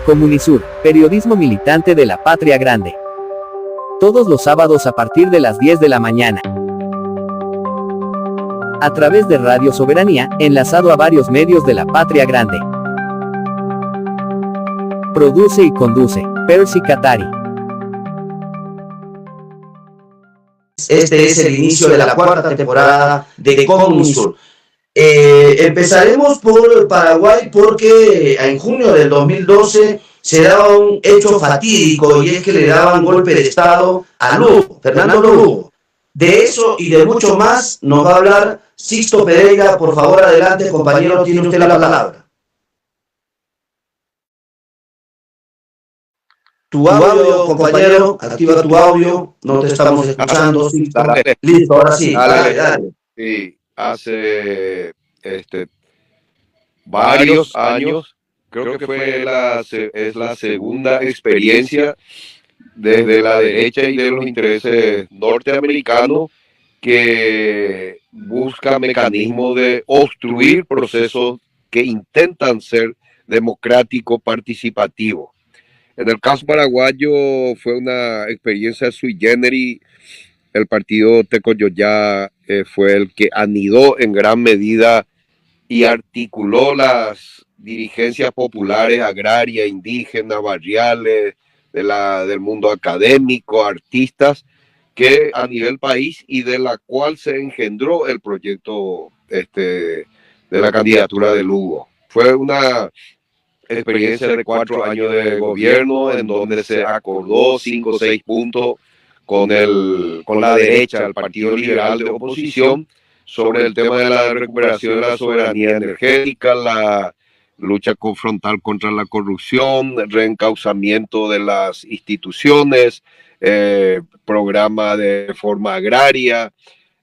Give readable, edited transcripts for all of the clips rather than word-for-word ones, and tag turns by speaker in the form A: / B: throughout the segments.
A: Comunisur, periodismo militante de la Patria Grande. Todos los sábados a partir de las 10 de la mañana. A través de Radio Soberanía, enlazado a varios medios de la Patria Grande. Produce y conduce, Percy Katari.
B: Este es el inicio de la cuarta temporada de Comunisur. Empezaremos por Paraguay porque en junio del 2012 se daba un hecho fatídico y es que le daban golpe de estado a Lugo, Fernando Lugo. De eso y de mucho más nos va a hablar Sixto Pereira. Por favor, adelante, compañero, tiene usted la palabra. Tu audio, compañero, activa tu audio, no te estamos escuchando.
C: Dale.
B: Listo, ahora sí, dale.
C: Sí, hace varios años, creo que es la segunda experiencia desde la derecha y de los intereses norteamericanos que busca mecanismos de obstruir procesos que intentan ser democráticos, participativos. En el caso paraguayo fue una experiencia sui generis. El partido Tecoyoyá fue el que anidó en gran medida y articuló las dirigencias populares, agrarias, indígenas, barriales, del mundo académico, artistas, que a nivel país y de la cual se engendró el proyecto de la candidatura de Lugo. Fue una experiencia de 4 años de gobierno en donde se acordó 5 o 6 puntos con la derecha, el Partido Liberal de oposición, sobre el tema de la recuperación de la soberanía energética, la lucha frontal contra la corrupción, reencauzamiento de las instituciones, programa de reforma agraria,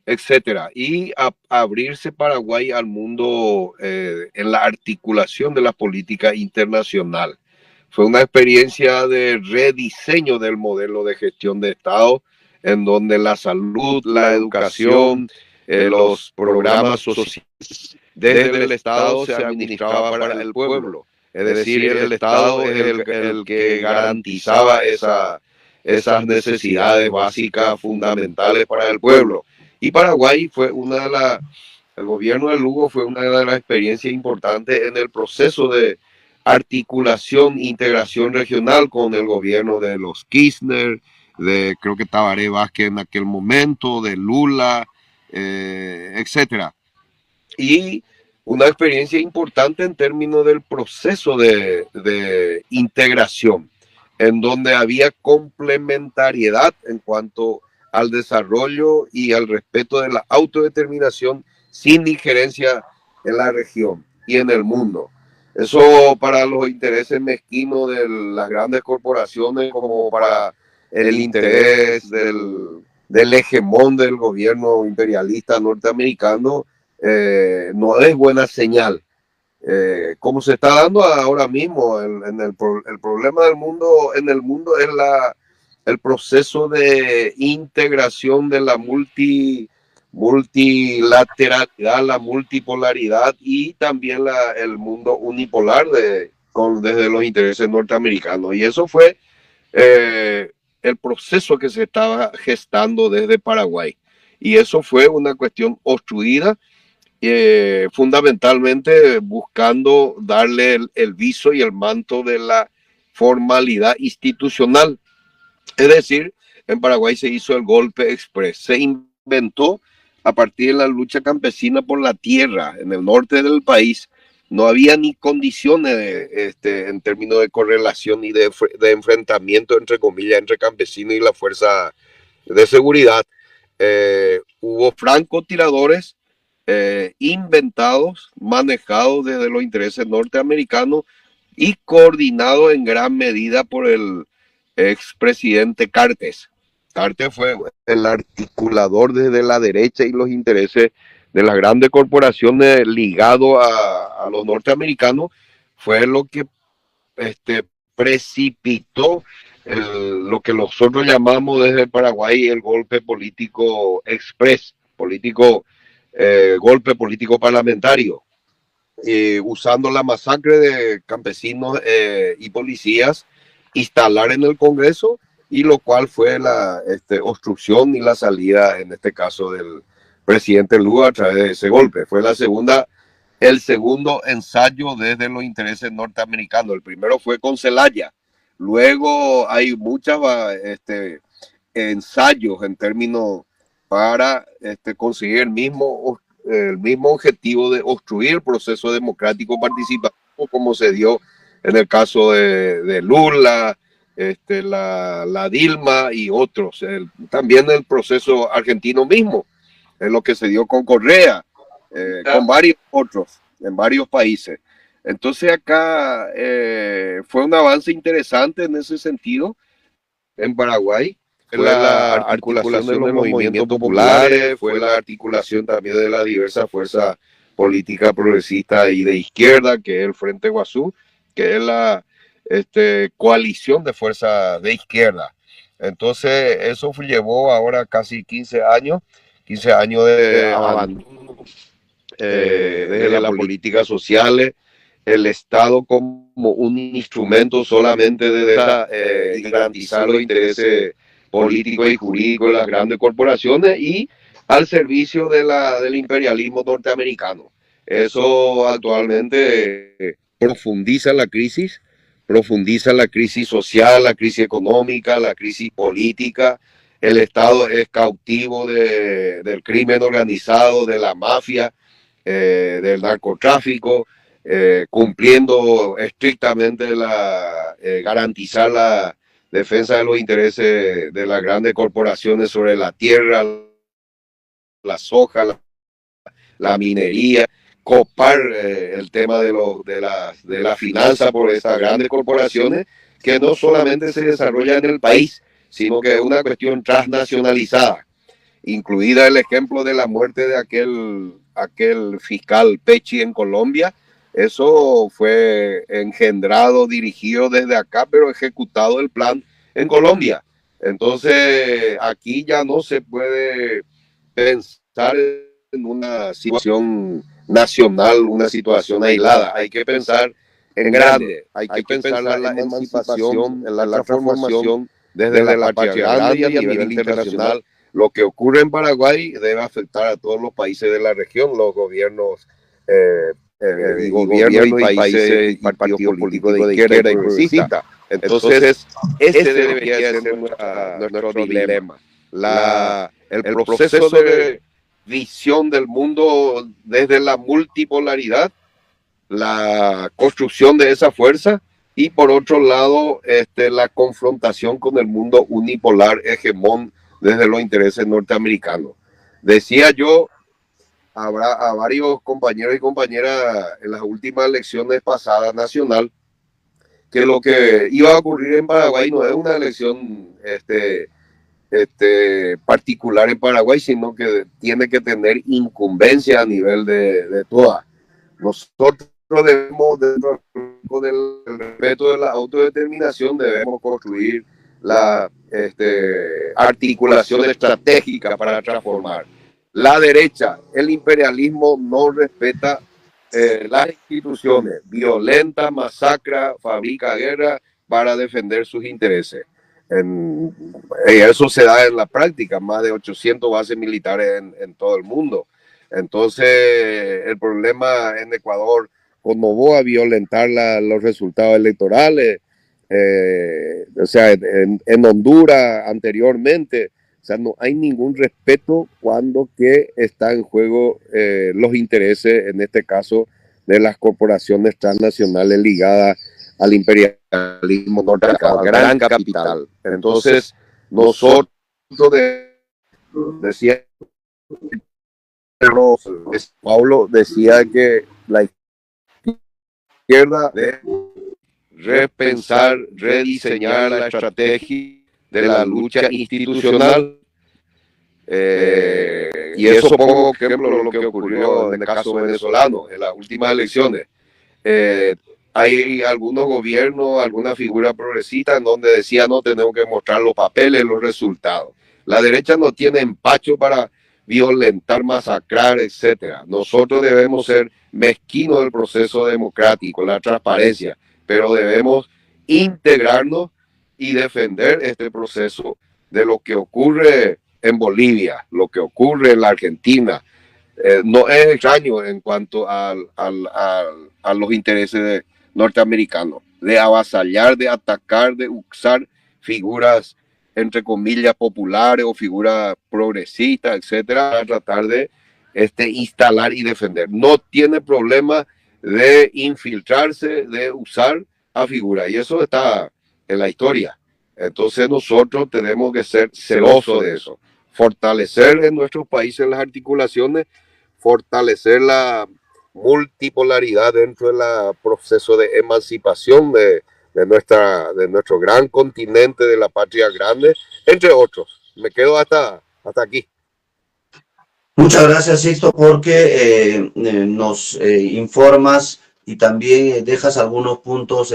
C: etcétera, y abrirse Paraguay al mundo en la articulación de la política internacional. Fue una experiencia de rediseño del modelo de gestión de Estado, en donde la salud, la educación, los programas sociales desde el Estado se administraba para el pueblo. Es decir, el Estado es el que garantizaba esas necesidades básicas fundamentales para el pueblo. Y Paraguay fue el gobierno de Lugo fue una de las experiencias importantes en el proceso de articulación, integración regional con el gobierno de los Kirchner, creo que Tabaré Vázquez en aquel momento, de Lula, etcétera. Y una experiencia importante en términos del proceso de integración, en donde había complementariedad en cuanto al desarrollo y al respeto de la autodeterminación sin injerencia en la región y en el mundo. Eso para los intereses mezquinos de las grandes corporaciones, como para el interés del hegemón del gobierno imperialista norteamericano, no es buena señal. Como se está dando ahora mismo, el problema del mundo en el mundo es el proceso de integración de la multilateralidad, la multipolaridad y también el mundo unipolar desde los intereses norteamericanos. Y eso fue el proceso que se estaba gestando desde Paraguay. Y eso fue una cuestión obstruida, fundamentalmente buscando darle el viso y el manto de la formalidad institucional. Es decir, en Paraguay se hizo el golpe express, se inventó a partir de la lucha campesina por la tierra en el norte del país. No había ni condiciones en términos de correlación y de enfrentamiento, entre comillas, entre campesinos y la fuerza de seguridad. Hubo francotiradores inventados, manejados desde los intereses norteamericanos y coordinados en gran medida por el expresidente Cartes. Cartes fue el articulador desde la derecha y los intereses de las grandes corporaciones ligados a los norteamericanos. Fue lo que precipitó lo que nosotros llamamos desde Paraguay el golpe político express, golpe político parlamentario. usando la masacre de campesinos y policías, instalar en el Congreso, y lo cual fue la obstrucción y la salida, en este caso, del presidente Lula a través de ese golpe. Fue el segundo ensayo desde los intereses norteamericanos. El primero fue con Zelaya. Luego hay muchos ensayos en términos para conseguir el mismo objetivo de obstruir el proceso democrático participativo, como se dio en el caso de Lula, la Dilma y otros. También el proceso argentino mismo, en lo que se dio con Correa, con varios otros, en varios países. Entonces acá fue un avance interesante en ese sentido en Paraguay. Fue la articulación de los movimientos populares, fue la articulación también de las diversas fuerzas políticas progresistas y de izquierda, que es el Frente Guazú, que es la coalición de fuerzas de izquierda. Entonces eso llevó ahora casi 15 años de abandono de las políticas sociales, el Estado como un instrumento solamente de garantizar los intereses políticos y jurídicos de las grandes corporaciones y al servicio del imperialismo norteamericano. Eso actualmente profundiza la crisis social, la crisis económica, la crisis política. El Estado es cautivo del crimen organizado, de la mafia, del narcotráfico, cumpliendo estrictamente garantizar la defensa de los intereses de las grandes corporaciones sobre la tierra, la soja, la minería, copar el tema de la finanza por estas grandes corporaciones, que no solamente se desarrolla en el país, sino que es una cuestión transnacionalizada, incluida el ejemplo de la muerte de aquel fiscal Pecci en Colombia. Eso fue engendrado, dirigido desde acá, pero ejecutado el plan en Colombia. Entonces, aquí ya no se puede pensar en una situación nacional, una situación aislada. Hay que pensar en grande, hay que pensar en la emancipación, en la transformación desde la patria grande y a nivel internacional. Lo que ocurre en Paraguay debe afectar a todos los países de la región, los gobiernos, gobierno y países y partidos políticos de izquierda y progresista. Entonces, ese debería ser nuestro dilema. El proceso de visión del mundo desde la multipolaridad, la construcción de esa fuerza, y por otro lado, la confrontación con el mundo unipolar hegemón desde los intereses norteamericanos. Decía yo a varios compañeros y compañeras en las últimas elecciones pasadas nacional, que lo que iba a ocurrir en Paraguay no es una elección particular en Paraguay, sino que tiene que tener incumbencia a nivel de todas. Nosotros debemos, con el respeto de la autodeterminación, debemos construir la articulación estratégica para transformar. La derecha, el imperialismo, no respeta las instituciones, violenta, masacra, fabrica guerra para defender sus intereses. Eso se da en la práctica, más de 800 bases militares en todo el mundo. Entonces, el problema en Ecuador conmovó a violentar los resultados electorales, o sea, en Honduras anteriormente. O sea, no hay ningún respeto cuando que está en juego los intereses, en este caso, de las corporaciones transnacionales ligadas al imperialismo norteamericano, gran capital. Entonces, nosotros decía Paulo decía que la izquierda debe repensar, rediseñar la estrategia de la lucha institucional. Y eso pongo ejemplo lo que ocurrió en el caso venezolano en las últimas elecciones. Hay algunos gobiernos, alguna figura progresista en donde decía no tenemos que mostrar los papeles, los resultados. La derecha no tiene empacho para violentar, masacrar, etcétera. Nosotros debemos ser mezquinos del proceso democrático, la transparencia, pero debemos integrarnos y defender este proceso de lo que ocurre en Bolivia, lo que ocurre en la Argentina. No es extraño en cuanto a los intereses norteamericanos, de avasallar, de atacar, de usar figuras entre comillas populares o figuras progresistas, etcétera, para tratar de instalar y defender. No tiene problema de infiltrarse, de usar a figuras, y eso está en la historia. Entonces nosotros tenemos que ser celosos de eso, fortalecer en nuestros países las articulaciones, fortalecer la multipolaridad dentro del proceso de emancipación de nuestro gran continente, de la patria grande, entre otros. Me quedo hasta aquí.
B: Muchas gracias, Sixto, porque nos informas y también dejas algunos puntos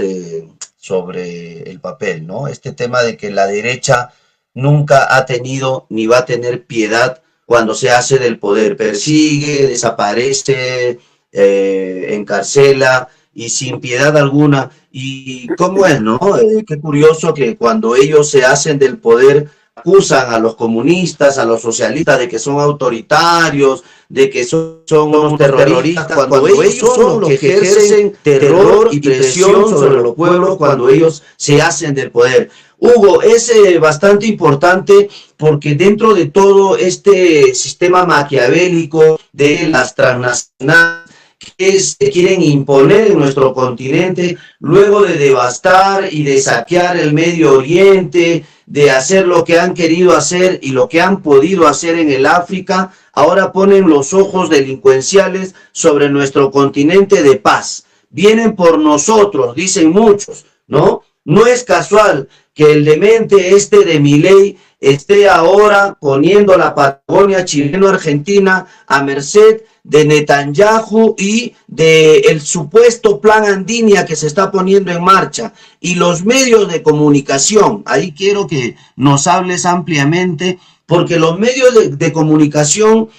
B: sobre el papel, ¿no? Este tema de que la derecha nunca ha tenido ni va a tener piedad cuando se hace del poder. Persigue, desaparece, encarcela y sin piedad alguna. Y cómo es, ¿no? Qué curioso que cuando ellos se hacen del poder acusan a los comunistas, a los socialistas de que son autoritarios, de que son unos terroristas, cuando ellos son los que ejercen terror y presión sobre los pueblos cuando ellos se hacen del poder. Hugo, es bastante importante porque dentro de todo este sistema maquiavélico de las transnacionales que se quieren imponer en nuestro continente, luego de devastar y de saquear el Medio Oriente, de hacer lo que han querido hacer y lo que han podido hacer en el África, ahora ponen los ojos delincuenciales sobre nuestro continente de paz. Vienen por nosotros, dicen muchos, ¿no? No es casual que el demente de Milei esté ahora poniendo la Patagonia chileno-argentina a merced de Netanyahu y del supuesto plan Andinia que se está poniendo en marcha. Y los medios de comunicación, ahí quiero que nos hables ampliamente, porque los medios de comunicación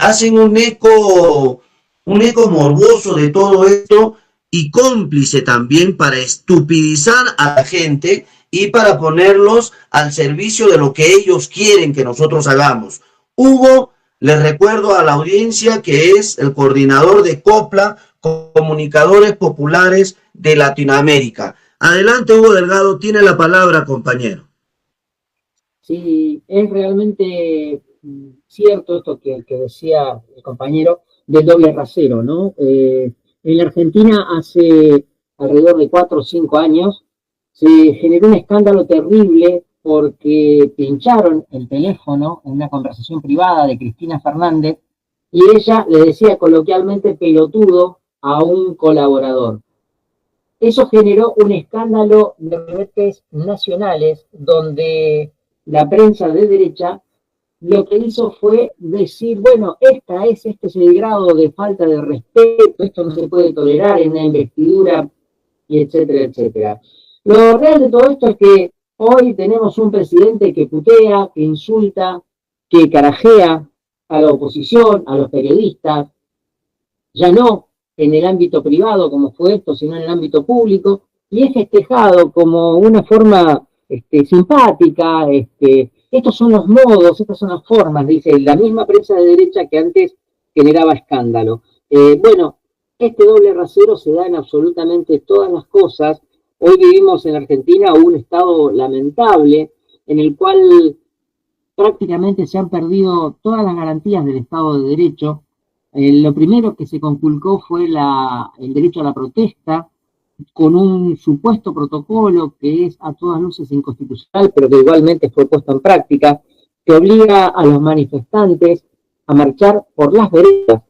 B: hacen un eco morboso de todo esto y cómplice también para estupidizar a la gente y para ponerlos al servicio de lo que ellos quieren que nosotros hagamos. Hugo, les recuerdo a la audiencia que es el coordinador de COPLA, Comunicadores Populares de Latinoamérica. Adelante, Hugo Delgado, tiene la palabra, compañero.
D: Sí, es realmente cierto esto que decía el compañero del doble rasero, ¿no? En la Argentina hace alrededor de 4 o 5 años se generó un escándalo terrible porque pincharon el teléfono en una conversación privada de Cristina Fernández y ella le decía coloquialmente pelotudo a un colaborador. Eso generó un escándalo de redes nacionales donde la prensa de derecha lo que hizo fue decir, bueno, este es el grado de falta de respeto, esto no se puede tolerar en una investidura, y etcétera, etcétera. Lo real de todo esto es que hoy tenemos un presidente que putea, que insulta, que carajea a la oposición, a los periodistas, ya no en el ámbito privado como fue esto, sino en el ámbito público, y es festejado como una forma simpática, estos son los modos, estas son las formas, dice la misma prensa de derecha que antes generaba escándalo. Bueno, este doble rasero se da en absolutamente todas las cosas. Hoy vivimos en Argentina un estado lamentable en el cual prácticamente se han perdido todas las garantías del Estado de Derecho. Lo primero que se conculcó fue el derecho a la protesta, con un supuesto protocolo que es a todas luces inconstitucional, pero que igualmente fue puesto en práctica, que obliga a los manifestantes a marchar por las veredas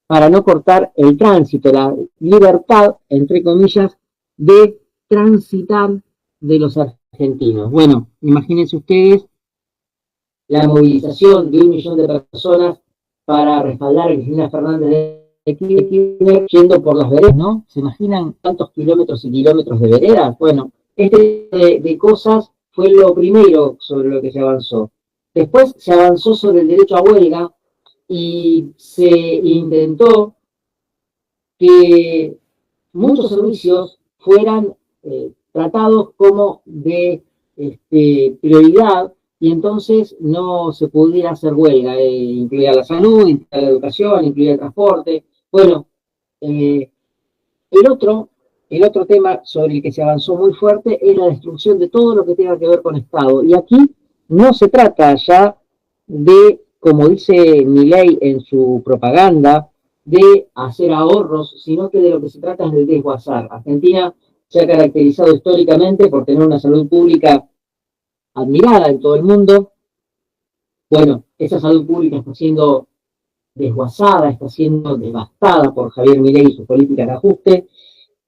D: para no cortar el tránsito, la libertad, entre comillas, de transitar de los argentinos. Bueno, imagínense ustedes la movilización de 1 millón de personas para respaldar a Cristina Fernández de Kirchner yendo por las veredas, ¿no? ¿Se imaginan cuántos kilómetros y kilómetros de veredas? Bueno, de cosas fue lo primero sobre lo que se avanzó. Después se avanzó sobre el derecho a huelga y se intentó que muchos servicios fueran tratados como de prioridad y entonces no se pudiera hacer huelga, incluida la salud, incluida la educación, incluida el transporte. Bueno, el otro tema sobre el que se avanzó muy fuerte es la destrucción de todo lo que tenga que ver con Estado. Y aquí no se trata ya de, como dice Milei en su propaganda, de hacer ahorros, sino que de lo que se trata es de desguazar. Argentina se ha caracterizado históricamente por tener una salud pública admirada en todo el mundo. Bueno, esa salud pública está siendo desguazada, está siendo devastada por Javier Milei y su política de ajuste,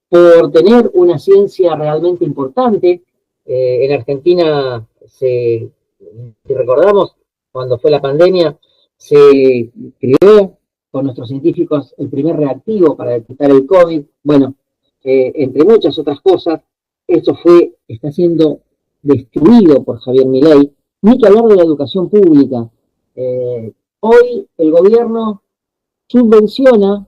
D: por tener una ciencia realmente importante. En Argentina, si recordamos, cuando fue la pandemia, se creó con nuestros científicos el primer reactivo para detectar el COVID. Bueno, entre muchas otras cosas, eso está siendo destruido por Javier Milei. Ni que hablar de la educación pública. Hoy el gobierno subvenciona,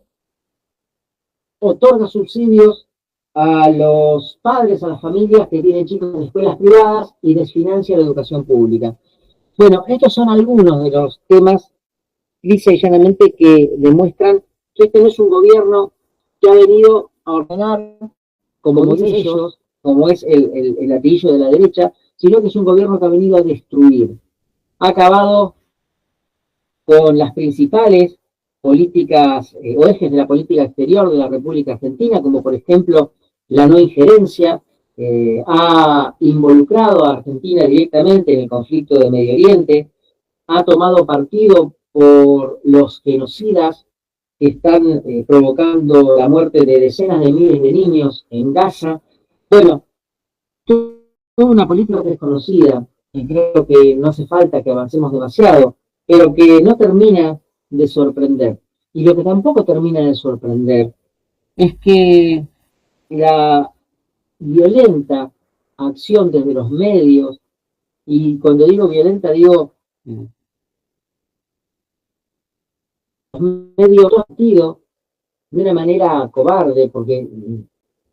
D: otorga subsidios a los padres, a las familias que tienen chicos en escuelas privadas y desfinancia la educación pública. Bueno, estos son algunos de los temas, lisa y llanamente, que demuestran que este no es un gobierno que ha venido a ordenar, como dicen ellos, como es el latillo de la derecha, sino que es un gobierno que ha venido a destruir. Ha acabado con las principales políticas o ejes de la política exterior de la República Argentina, como por ejemplo la no injerencia, ha involucrado a Argentina directamente en el conflicto de Medio Oriente, ha tomado partido por los genocidas que están provocando la muerte de decenas de miles de niños en Gaza. Bueno, toda una política desconocida, y creo que no hace falta que avancemos demasiado, pero que no termina de sorprender. Y lo que tampoco termina de sorprender es que la violenta acción desde los medios, y cuando digo violenta digo los medios partido de una manera cobarde, porque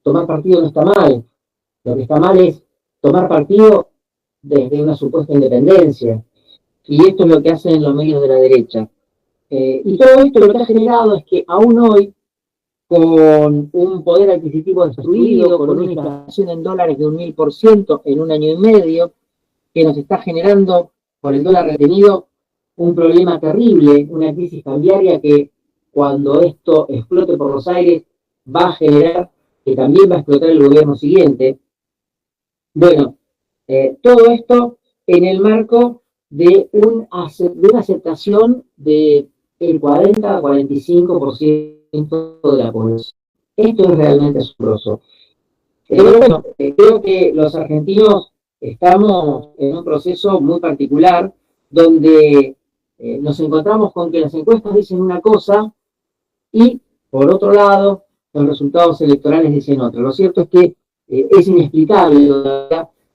D: tomar partido no está mal, lo que está mal es tomar partido desde una supuesta independencia, y esto es lo que hacen los medios de la derecha. Y todo esto lo que ha generado es que aún hoy, con un poder adquisitivo destruido, con una inflación en dólares de un 1000% en un año y medio, que nos está generando, por el dólar retenido, un problema terrible, una crisis cambiaria que cuando esto explote por los aires va a generar que también va a explotar el gobierno siguiente. Bueno, todo esto en el marco de una aceptación del 40-45% de la población. Esto es realmente asombroso. Pero bueno, creo que los argentinos estamos en un proceso muy particular donde nos encontramos con que las encuestas dicen una cosa y, por otro lado, los resultados electorales dicen otra. Lo cierto es que es inexplicable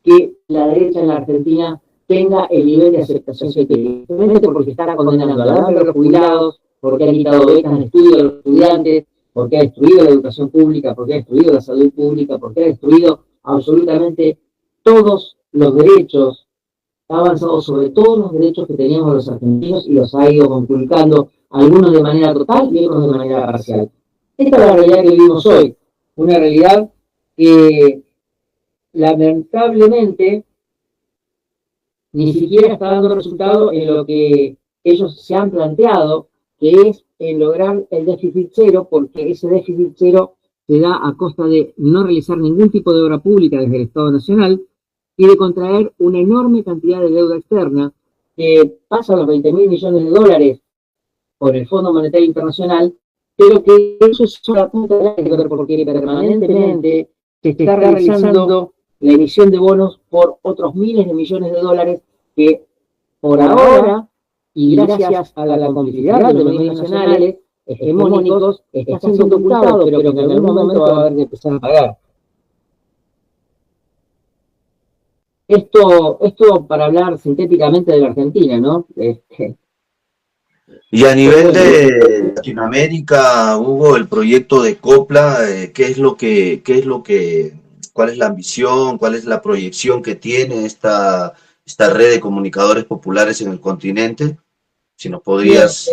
D: que la derecha en la Argentina tenga el nivel de aceptación que tiene, simplemente porque está condenando a la hambre de los jubilados, porque ha quitado becas de estudio a los estudiantes, porque ha destruido la educación pública, porque ha destruido la salud pública, porque ha destruido absolutamente todos los derechos, ha avanzado sobre todos los derechos que teníamos los argentinos y los ha ido conculcando, algunos de manera total y otros de manera parcial. Esta es la realidad que vivimos hoy, una realidad que lamentablemente ni siquiera está dando resultado en lo que ellos se han planteado, que es en lograr el déficit cero, porque ese déficit cero se da a costa de no realizar ningún tipo de obra pública desde el Estado Nacional y de contraer una enorme cantidad de deuda externa que pasa los 20.000 millones de dólares por el Fondo Monetario Internacional, pero que eso es solo la punta del iceberg, porque permanentemente se está realizando la emisión de bonos por otros miles de millones de dólares que por ahora, y gracias a la complicidad de los medios nacionales hegemónicos, está siendo ocultado, pero que en algún momento va a haber que empezar a pagar. Esto para hablar sintéticamente de la Argentina, ¿no?
B: Y a nivel de Latinoamérica, Hugo, el proyecto de Copla, cuál es la ambición, cuál es la proyección que tiene esta red de comunicadores populares en el continente? Si nos
D: Bien,
B: podrías...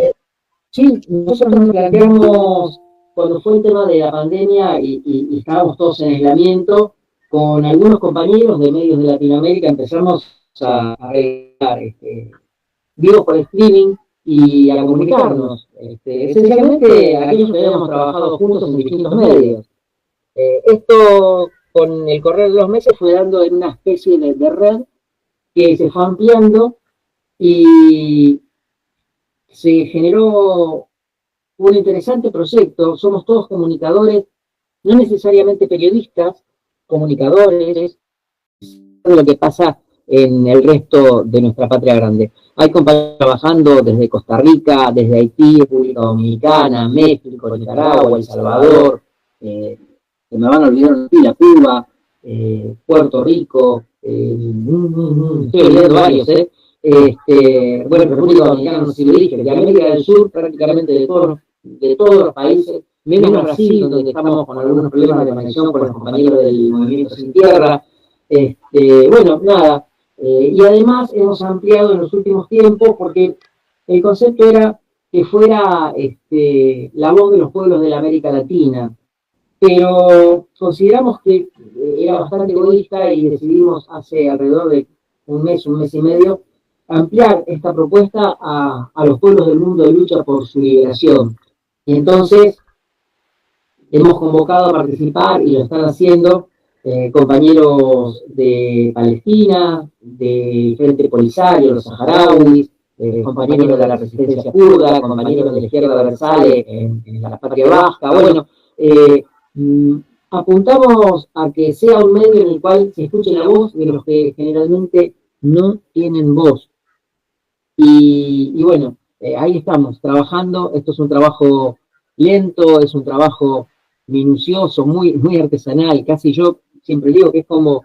D: sí, nosotros nos planteamos, cuando fue el tema de la pandemia y estábamos todos en aislamiento, con algunos compañeros de medios de Latinoamérica empezamos a realizar vivos por streaming y a comunicarnos. Esencialmente aquellos que habíamos trabajado juntos en distintos medios. Esto con el correr de los meses fue dando en una especie de red que se fue ampliando y se generó un interesante proyecto. Somos todos comunicadores, no necesariamente periodistas, comunicadores de lo que pasa en el resto de nuestra patria grande. Hay compañeros trabajando desde Costa Rica, desde Haití, República Dominicana, México, Nicaragua, El Salvador, se me van a olvidar la Cuba, Puerto Rico, estoy olvidando varios, bueno, República Dominicana, no sé si lo dije, de América del Sur, prácticamente de todos los países, menos Brasil, donde estamos con algunos problemas de conexión con los compañeros del Movimiento Sin Tierra. Bueno, nada, y además hemos ampliado en los últimos tiempos porque el concepto era que fuera la voz de los pueblos de la América Latina, pero consideramos que era bastante egoísta y decidimos hace alrededor de un mes y medio, ampliar esta propuesta a los pueblos del mundo de lucha por su liberación. Y entonces hemos convocado a participar, y lo están haciendo, compañeros de Palestina, del Frente Polisario, los saharauis, compañeros de la resistencia kurda, compañeros de la izquierda universal en la patria vasca. Bueno, apuntamos a que sea un medio en el cual se escuche la voz de los que generalmente no tienen voz. Y bueno, ahí estamos, trabajando. Esto es un trabajo lento, es un trabajo minucioso, muy artesanal. Casi yo siempre digo que es como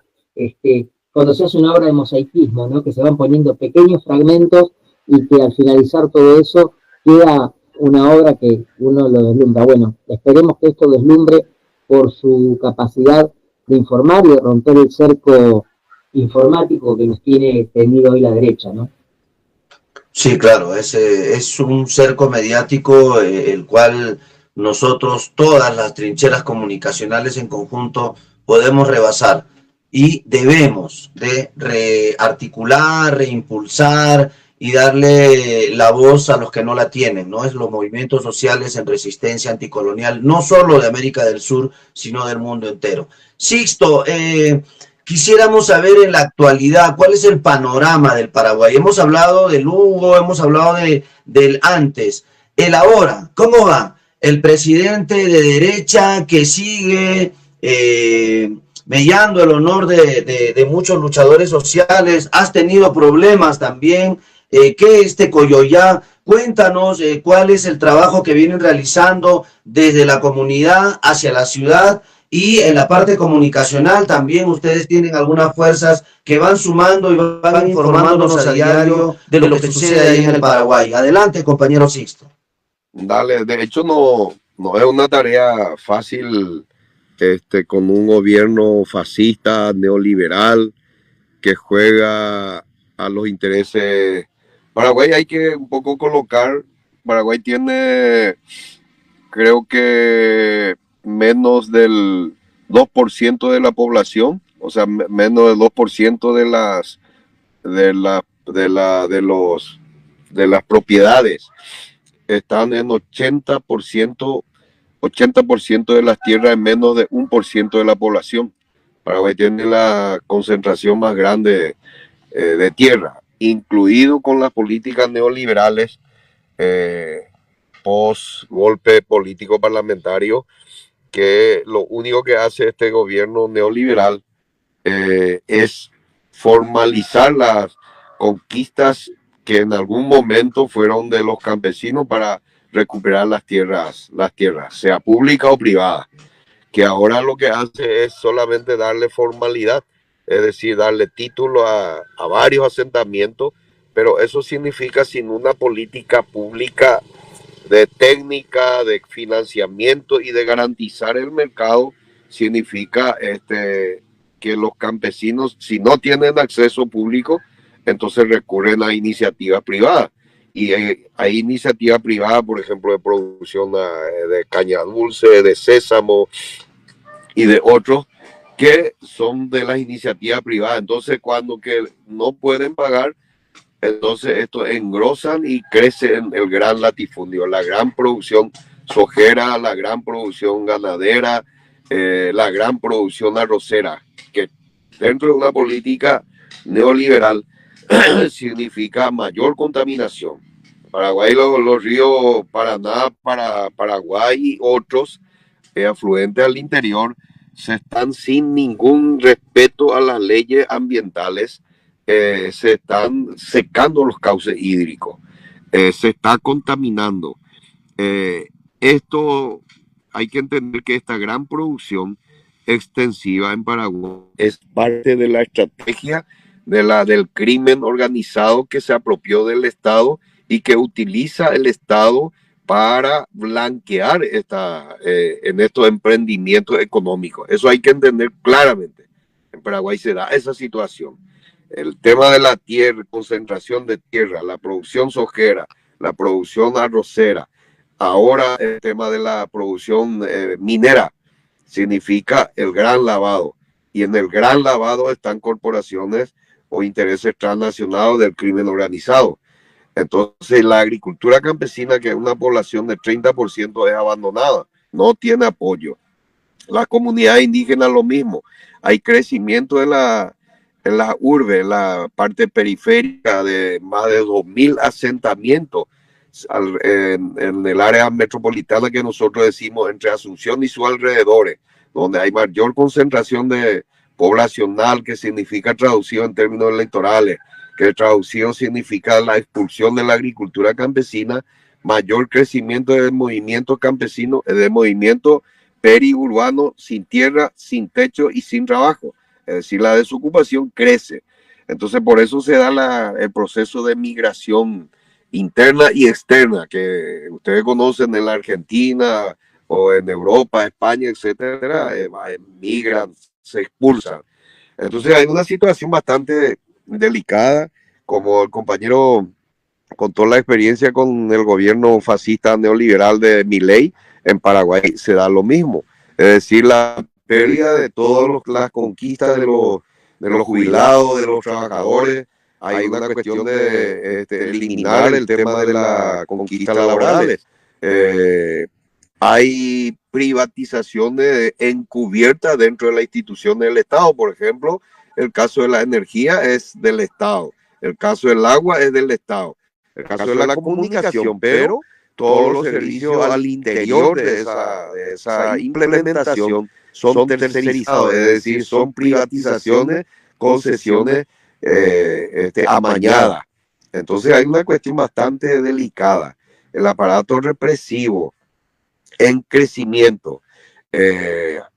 D: cuando se hace una obra de mosaicismo, ¿no? Que se van poniendo pequeños fragmentos y que al finalizar todo eso queda una obra que uno lo deslumbra. Bueno, esperemos que esto deslumbre por su capacidad de informar y de romper el cerco informático que nos tiene tendido hoy la derecha, ¿no?
B: Sí, claro, es un cerco mediático el cual nosotros, todas las trincheras comunicacionales en conjunto, podemos rebasar y debemos de rearticular, reimpulsar y darle la voz a los que no la tienen, ¿no? Es los movimientos sociales en resistencia anticolonial, no solo de América del Sur, sino del mundo entero. Sixto, quisiéramos saber en la actualidad cuál es el panorama del Paraguay. Hemos hablado del Hugo, hemos hablado del antes. El ahora, ¿cómo va? El presidente de derecha que sigue mellando el honor de muchos luchadores sociales. Has tenido problemas también. ¿Qué es Tecoyoyá? Cuéntanos cuál es el trabajo que vienen realizando desde la comunidad hacia la ciudad. Y en la parte comunicacional también ustedes tienen algunas fuerzas que van sumando y van informándonos a diario de lo que sucede ahí en el Paraguay. Adelante, compañero Sixto.
C: Dale, de hecho no es una tarea fácil con un gobierno fascista, neoliberal, que juega a los intereses. Paraguay hay que un poco colocar, Paraguay tiene, creo que menos del 2% de la población, o sea, menos del 2% de las propiedades están en 80% de las tierras en menos de 1% de la población. Paraguay tiene la concentración más grande de tierra, incluido con las políticas neoliberales post golpe político parlamentario, que lo único que hace este gobierno neoliberal es formalizar las conquistas que en algún momento fueron de los campesinos para recuperar las tierras, sea pública o privada, que ahora lo que hace es solamente darle formalidad es decir, darle título a varios asentamientos, pero eso significa sin una política pública de técnica, de financiamiento y de garantizar el mercado, significa que los campesinos, si no tienen acceso público, entonces recurren a iniciativas privadas. Y hay iniciativas privadas, por ejemplo, de producción de caña dulce, de sésamo y de otros que son de las iniciativas privadas. Entonces, cuando que no pueden pagar, entonces esto engrosan y crecen el gran latifundio, la gran producción sojera, la gran producción ganadera, la gran producción arrocera, que dentro de una política neoliberal significa mayor contaminación. Paraguay, los ríos Paraná, Paraguay y otros afluentes al interior se están sin ningún respeto a las leyes ambientales, se están secando los cauces hídricos, se está contaminando. Esto hay que entender que esta gran producción extensiva en Paraguay es parte de la estrategia del crimen organizado que se apropió del Estado y que utiliza el Estado para blanquear en estos emprendimientos económicos. Eso hay que entender claramente. En Paraguay se da esa situación. El tema de la tierra, concentración de tierra, la producción sojera, la producción arrocera, ahora el tema de la producción minera, significa el gran lavado. Y en el gran lavado están corporaciones o intereses transnacionales del crimen organizado. Entonces la agricultura campesina, que es una población de 30%, es abandonada, no tiene apoyo. La comunidad indígena lo mismo. Hay crecimiento en la urbe, en la parte periférica, de más de 2.000 asentamientos en el área metropolitana que nosotros decimos entre Asunción y sus alrededores, donde hay mayor concentración de poblacional, que significa traducido en términos electorales, que traducido significa la expulsión de la agricultura campesina, mayor crecimiento de movimientos campesinos, de movimientos periurbanos sin tierra, sin techo y sin trabajo. Es decir, la desocupación crece. Entonces, por eso se da el proceso de migración interna y externa, que ustedes conocen en la Argentina o en Europa, España, etcétera, migran, se expulsan. Entonces hay una situación bastante delicada, como el compañero contó la experiencia con el gobierno fascista neoliberal de Milei. En Paraguay se da lo mismo, es decir, la pérdida de todas las conquistas de los jubilados, de los trabajadores. Hay una cuestión de eliminar el tema de las conquistas laborales. Hay privatizaciones encubiertas dentro de la institución del Estado. Por ejemplo, el caso de la energía es del Estado, el caso del agua es del Estado, el caso de la comunicación, pero todos los servicios al interior de esa implementación son tercerizados, es decir, son privatizaciones, concesiones amañadas. Entonces hay una cuestión bastante delicada. El aparato represivo en crecimiento.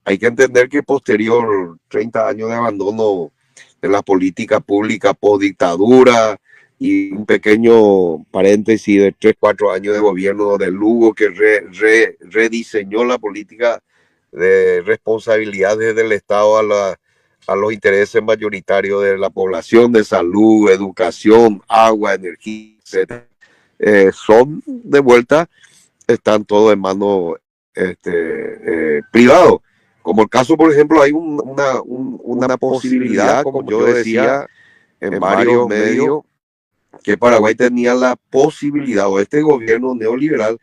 C: Hay que entender que posterior 30 años de abandono de la política pública post dictadura y un pequeño paréntesis de 3-4 años de gobierno de Lugo, que rediseñó la política de responsabilidades del Estado a los intereses mayoritarios de la población, de salud, educación, agua, energía, etc. Son de vuelta, están todos en manos privados. Como el caso, por ejemplo, hay una posibilidad, como yo decía en varios medios, que Paraguay tenía la posibilidad, o este gobierno neoliberal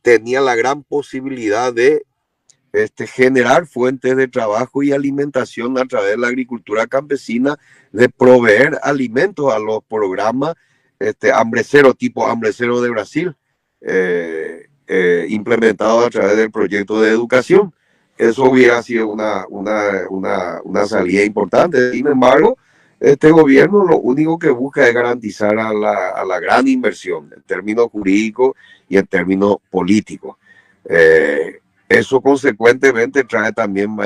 C: tenía la gran posibilidad de generar fuentes de trabajo y alimentación a través de la agricultura campesina, de proveer alimentos a los programas hambre cero, tipo hambre cero de Brasil, implementado a través del proyecto de educación. Eso hubiera sido una salida importante. Sin embargo, este gobierno lo único que busca es garantizar a la gran inversión en términos jurídicos y en términos políticos. Eso consecuentemente trae también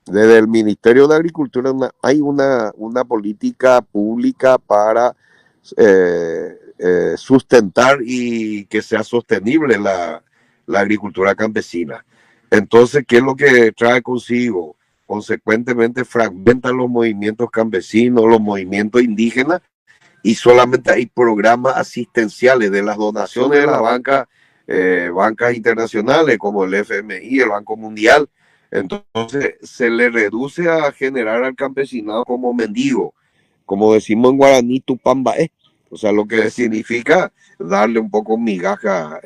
C: desde el Ministerio de Agricultura hay una política pública para sustentar y que sea sostenible la agricultura campesina. Entonces, ¿qué es lo que trae consigo? Consecuentemente fragmentan los movimientos campesinos, los movimientos indígenas, y solamente hay programas asistenciales de las donaciones de la banca, bancas internacionales como el FMI, el Banco Mundial. Entonces se le reduce a generar al campesinado como mendigo, como decimos en guaraní, tupambaé, o sea, lo que significa darle un poco migaja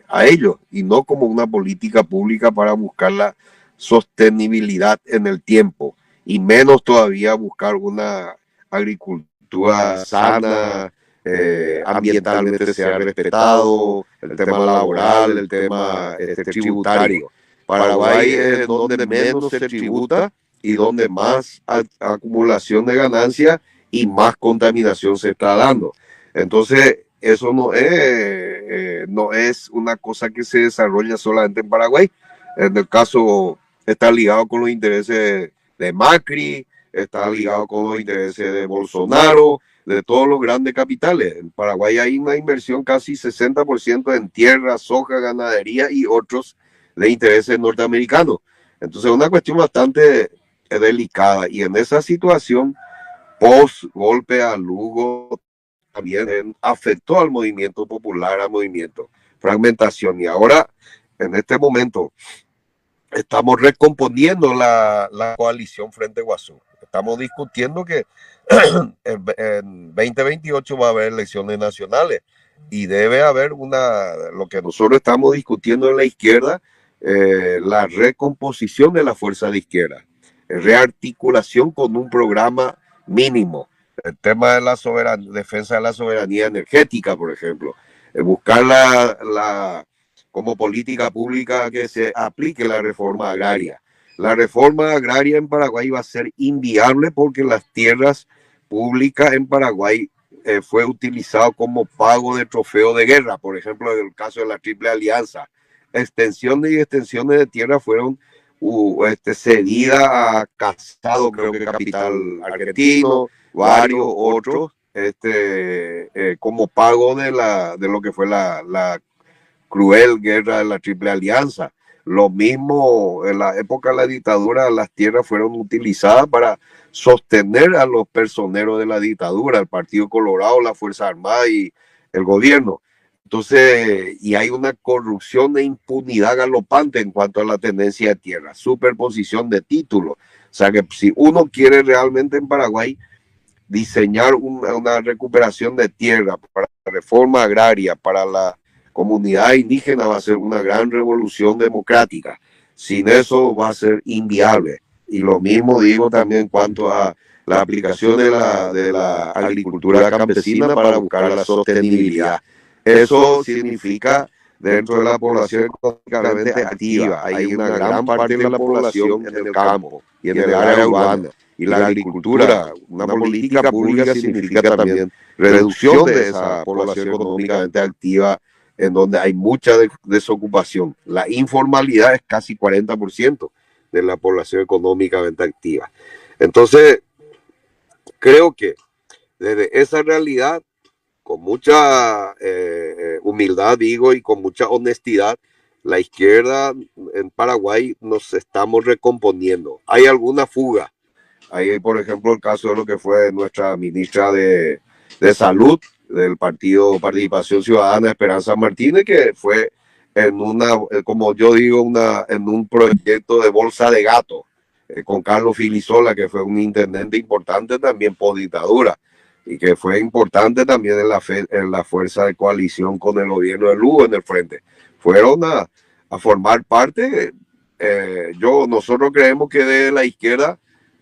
C: a ellos, y no como una política pública para buscar la sostenibilidad en el tiempo, y menos todavía buscar una agricultura sana, ambientalmente sea respetado, el tema laboral, el tema tributario. Paraguay es donde menos se tributa y donde más acumulación de ganancias y más contaminación se está dando. Entonces, eso no es una cosa que se desarrolla solamente en Paraguay. En el caso, está ligado con los intereses de Macri, está ligado con los intereses de Bolsonaro, de todos los grandes capitales. En Paraguay hay una inversión casi 60% en tierra, soja, ganadería y otros de intereses norteamericanos. Entonces, es una cuestión bastante delicada. Y en esa situación, post golpe a Lugo, también afectó al movimiento popular, al movimiento fragmentación. Y ahora, en este momento, estamos recomponiendo la coalición Frente Guazú. Estamos discutiendo que en 2028 va a haber elecciones nacionales y debe haber lo que nosotros estamos discutiendo en la izquierda, la recomposición de la fuerza de izquierda, rearticulación con un programa mínimo. El tema de la defensa de la soberanía energética, por ejemplo, buscar como política pública que se aplique la reforma agraria. La reforma agraria en Paraguay va a ser inviable porque las tierras públicas en Paraguay fue utilizado como pago de trofeo de guerra, por ejemplo, en el caso de la Triple Alianza. Extensiones y extensiones de tierra fueron cedidas a Casado, creo que capital argentino, varios otros, como pago de lo que fue la cruel guerra de la Triple Alianza. Lo mismo en la época de la dictadura, las tierras fueron utilizadas para sostener a los personeros de la dictadura, el Partido Colorado, la Fuerza Armada y el gobierno. Entonces, y hay una corrupción e impunidad galopante en cuanto a la tendencia de tierra, superposición de títulos. O sea que si uno quiere realmente en Paraguay diseñar una recuperación de tierra para la reforma agraria, para la comunidad indígena, va a ser una gran revolución democrática. Sin eso va a ser inviable. Y lo mismo digo también en cuanto a la aplicación de la agricultura campesina para buscar la sostenibilidad. Eso significa dentro de la población económicamente activa. Hay una gran parte de la población en el campo y en el área urbana. Y la agricultura, una política pública, significa también reducción de esa población económicamente activa, en donde hay mucha desocupación. La informalidad es casi 40% de la población económicamente activa. Entonces, creo que desde esa realidad, con mucha humildad, digo, y con mucha honestidad, la izquierda en Paraguay nos estamos recomponiendo. Hay alguna fuga. Hay, por ejemplo, el caso de lo que fue nuestra ministra de Salud del partido Participación Ciudadana, Esperanza Martínez, que fue como yo digo, en un proyecto de bolsa de gato, con Carlos Filisola, que fue un intendente importante también por dictadura, y que fue importante también en la fuerza de coalición con el gobierno de Lugo en el frente. Fueron a formar parte. Nosotros creemos que de la izquierda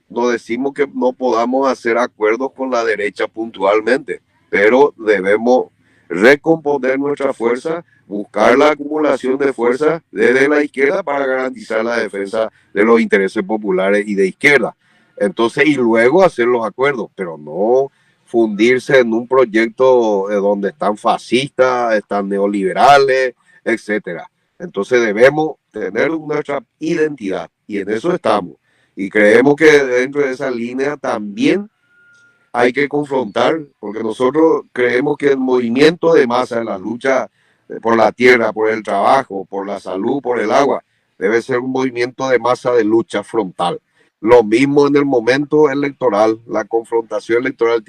C: no decimos que no podamos hacer acuerdos con la derecha puntualmente, pero debemos recomponer nuestra fuerza, buscar la acumulación de fuerza desde la izquierda para garantizar la defensa de los intereses populares y de izquierda. Entonces, y luego hacer los acuerdos, pero no fundirse en un proyecto donde están fascistas, están neoliberales, etcétera. Entonces debemos tener nuestra identidad y en eso estamos. Y creemos que dentro de esa línea también hay que confrontar, porque nosotros creemos que el movimiento de masa en la lucha por la tierra, por el trabajo, por la salud, por el agua, debe ser un movimiento de masa de lucha frontal. Lo mismo en el momento electoral, la confrontación electoral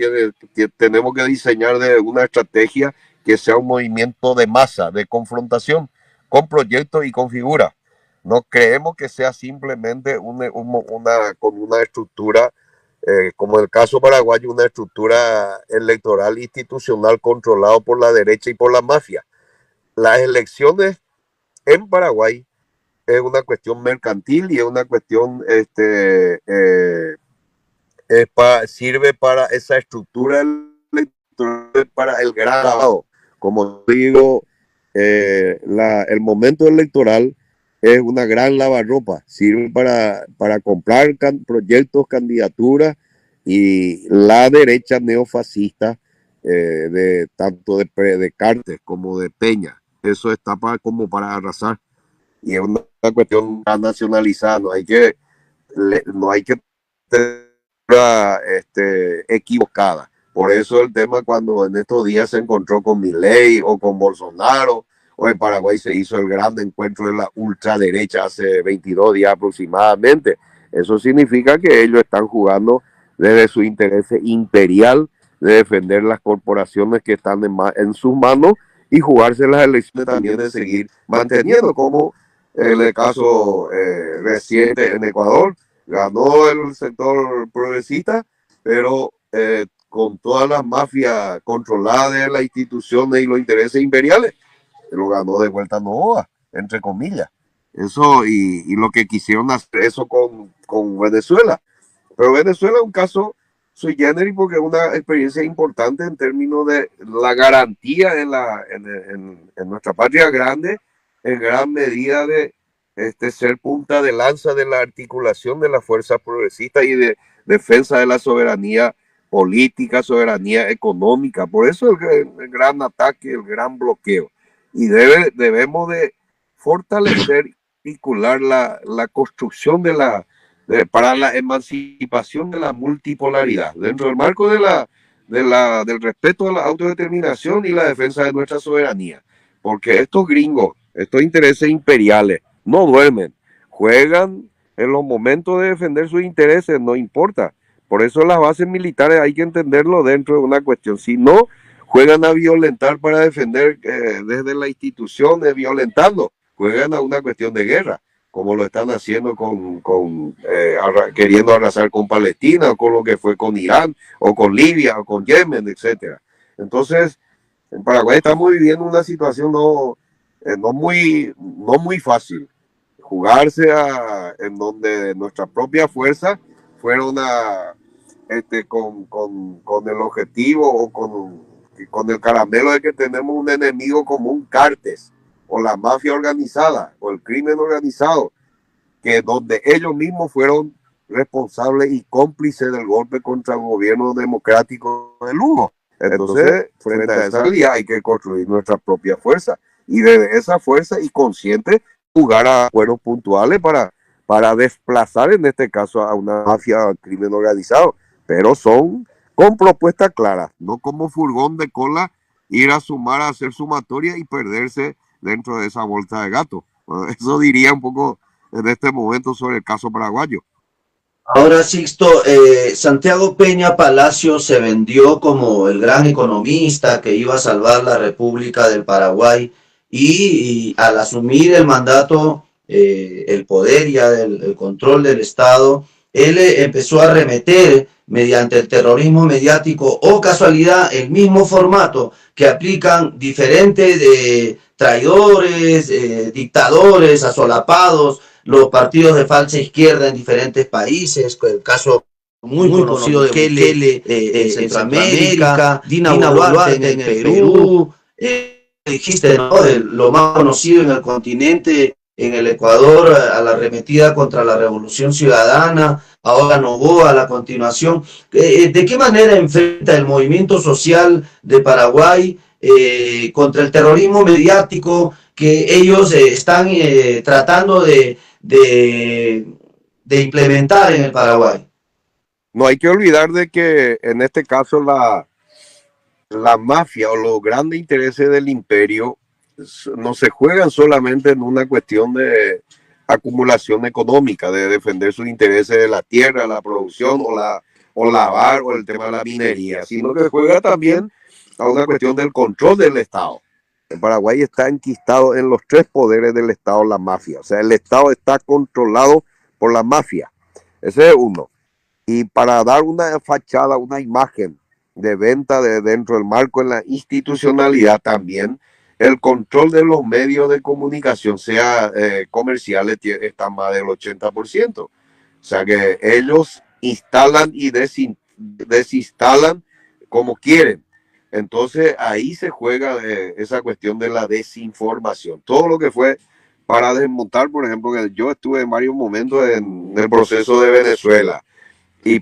C: tenemos que diseñar de una estrategia que sea un movimiento de masa, de confrontación, con proyectos y con figuras. No creemos que sea simplemente con una estructura, como en el caso paraguayo, una estructura electoral institucional controlado por la derecha y por la mafia. Las elecciones en Paraguay es una cuestión mercantil y es una cuestión, sirve para esa estructura electoral, para el gran lavado. Como digo, el momento electoral es una gran lavarropa, sirve para comprar proyectos, candidaturas, y la derecha neofascista, tanto de Cartes como de Peña, eso está como para arrasar, y es una cuestión nacionalizada, no hay que equivocada. Por eso el tema, cuando en estos días se encontró con Milei o con Bolsonaro, o en Paraguay se hizo el gran encuentro de la ultraderecha hace 22 días aproximadamente, eso significa que ellos están jugando desde su interés imperial de defender las corporaciones que están en sus manos, y jugarse las elecciones también de seguir manteniendo, como en el caso reciente en Ecuador, ganó el sector progresista, pero con todas las mafias controladas de las instituciones y los intereses imperiales, lo ganó de vuelta Novoa, entre comillas. Eso, y lo que quisieron hacer eso con Venezuela. Pero Venezuela es un caso sui generis, porque es una experiencia importante en términos de la garantía en nuestra patria grande, en gran medida de ser punta de lanza de la articulación de las fuerzas progresistas y de defensa de la soberanía política, soberanía económica. Por eso el gran ataque, el gran bloqueo. Y debemos de fortalecer y articular la construcción para la emancipación de la multipolaridad, dentro del marco del respeto a la autodeterminación y la defensa de nuestra soberanía. Porque estos gringos, estos intereses imperiales, no duermen, juegan en los momentos de defender sus intereses, no importa. Por eso las bases militares hay que entenderlo dentro de una cuestión. Si no, juegan a violentar para defender desde las instituciones, violentando, juegan a una cuestión de guerra, como lo están haciendo queriendo arrasar con Palestina, o con lo que fue con Irán, o con Libia, o con Yemen, etcétera. Entonces, en Paraguay estamos viviendo una situación no muy fácil. Jugarse en donde nuestra propia fuerza fueron con el objetivo o con el caramelo de que tenemos un enemigo común, Cartes, o la mafia organizada, o el crimen organizado, que donde ellos mismos fueron responsables y cómplices del golpe contra el gobierno democrático de Lugo. Entonces, frente a esa realidad hay que construir nuestra propia fuerza, y desde esa fuerza y consciente jugar a acuerdos puntuales para desplazar, en este caso, a una mafia, crimen organizado, pero son con propuestas claras, no como furgón de cola ir a sumar, a hacer sumatoria y perderse dentro de esa bolsa de gato. Bueno, eso diría un poco en este momento sobre el caso paraguayo.
B: Ahora, Sixto, Santiago Peña Palacio se vendió como el gran economista que iba a salvar la República del Paraguay, y al asumir el mandato, el poder ya el control del Estado, él empezó a arremeter mediante el terrorismo mediático, o casualidad, el mismo formato que aplican diferentes traidores, dictadores, asolapados, los partidos de falsa izquierda en diferentes países, el caso muy conocido de Bukele en Centroamérica, Dina Boluarte en el Perú, dijiste, ¿no?, lo más conocido en el continente, en el Ecuador, a la arremetida contra la Revolución Ciudadana, ahora Noboa a la continuación. ¿De qué manera enfrenta el movimiento social de Paraguay contra el terrorismo mediático que ellos están tratando de de implementar en el Paraguay.
C: No hay que olvidar de que en este caso la mafia o los grandes intereses del imperio no se juegan solamente en una cuestión de acumulación económica, de defender sus intereses de la tierra, la producción o lavar o el tema de la minería, sino que juega también a una cuestión del control del Estado. En Paraguay está enquistado en los tres poderes del Estado la mafia, o sea, el Estado está controlado por la mafia, ese es uno. Y para dar una fachada, una imagen de venta de dentro del marco en la institucionalidad también, el control de los medios de comunicación, sea comerciales, está más del 80%. O sea que ellos instalan y desinstalan como quieren. Entonces ahí se juega esa cuestión de la desinformación. Todo lo que fue para desmontar, por ejemplo, que yo estuve en varios momentos en el proceso de Venezuela y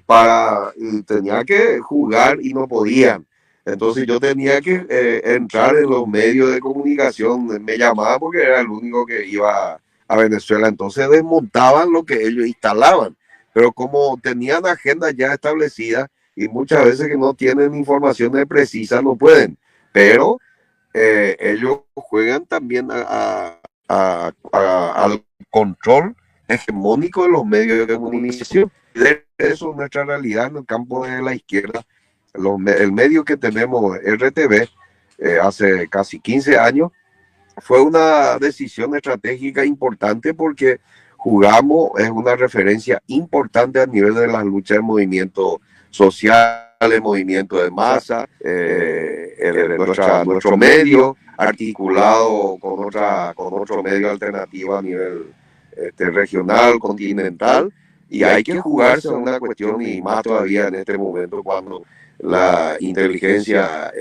C: tenía que jugar y no podían. Entonces yo tenía que entrar en los medios de comunicación, me llamaban porque era el único que iba a Venezuela, entonces desmontaban lo que ellos instalaban, pero como tenían agendas ya establecidas y muchas veces que no tienen informaciones precisas no pueden, pero ellos juegan también al control hegemónico de los medios de comunicación. Eso es nuestra realidad en el campo de la izquierda. El medio que tenemos, RTV, hace casi 15 años, fue una decisión estratégica importante porque jugamos, es una referencia importante a nivel de las luchas de movimientos sociales, movimientos de masa, nuestro medio articulado con otro medio alternativo a nivel regional, continental, y hay que jugarse una cuestión, y más todavía en este momento cuando la inteligencia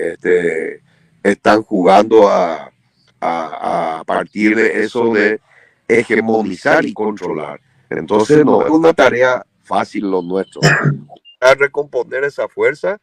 C: están jugando a partir de eso de hegemonizar y controlar. Entonces no es una tarea fácil lo nuestro. A recomponer esa fuerza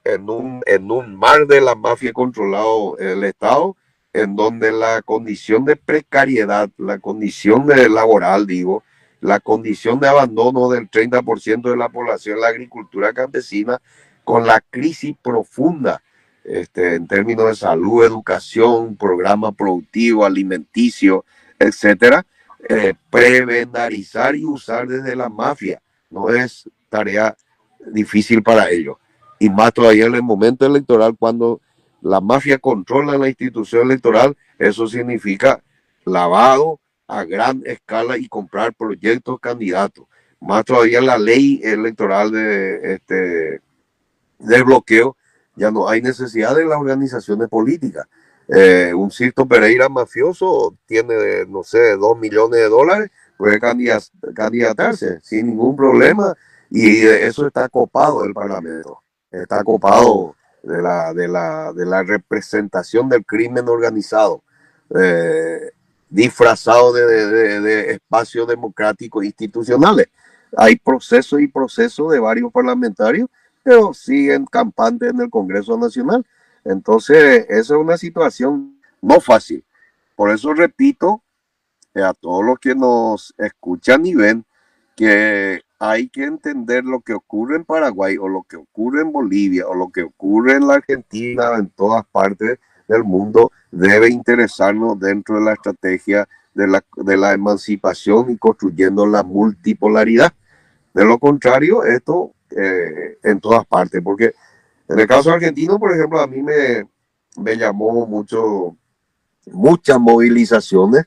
C: en un mar de la mafia controlado el Estado, en donde la condición de precariedad, la condición de laboral, digo, la condición de abandono del 30% de la población, la agricultura campesina, con la crisis profunda en términos de salud, educación, programa productivo, alimenticio, etcétera, prebendarizar y usar desde la mafia no es tarea difícil para ellos. Y más todavía en el momento electoral, cuando la mafia controla la institución electoral, eso significa lavado a gran escala y comprar proyectos candidatos. Más todavía la ley electoral de bloqueo, ya no hay necesidad de las organizaciones políticas. Un Sisto Pereira mafioso tiene, no sé, $2 millones, puede candidatarse sin ningún problema, y eso está copado del Parlamento, está copado de la representación del crimen organizado, disfrazado de espacios democráticos institucionales. Hay procesos y procesos de varios parlamentarios, pero siguen campantes en el Congreso Nacional. Entonces, esa es una situación no fácil. Por eso repito a todos los que nos escuchan y ven que hay que entender lo que ocurre en Paraguay o lo que ocurre en Bolivia o lo que ocurre en la Argentina, en todas partes del mundo, debe interesarnos dentro de la estrategia de la emancipación y construyendo la multipolaridad. De lo contrario, esto en todas partes, porque en el caso argentino, por ejemplo, a mí me llamó muchas movilizaciones.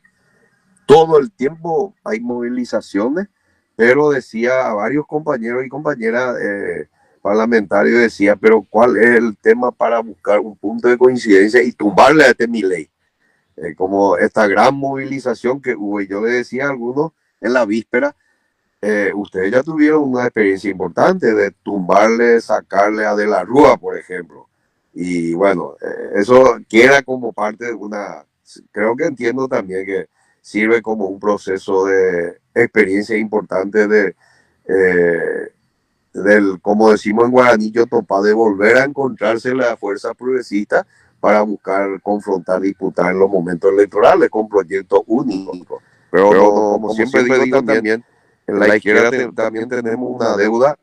C: Todo el tiempo hay movilizaciones, pero decía a varios compañeros y compañeras parlamentarios, decía, pero ¿cuál es el tema para buscar un punto de coincidencia y tumbarle a este Milei? Como esta gran movilización que hubo, y yo le decía a algunos en la víspera, ustedes ya tuvieron una experiencia importante de tumbarle, sacarle a De la Rúa, por ejemplo. Y bueno, eso queda como parte de creo que entiendo también que sirve como un proceso de experiencia importante como decimos en guaraní, topa, de volver a encontrarse la fuerza progresista para buscar confrontar, disputar en los momentos electorales con proyectos únicos. Pero como siempre digo también, en la izquierda también tenemos una deuda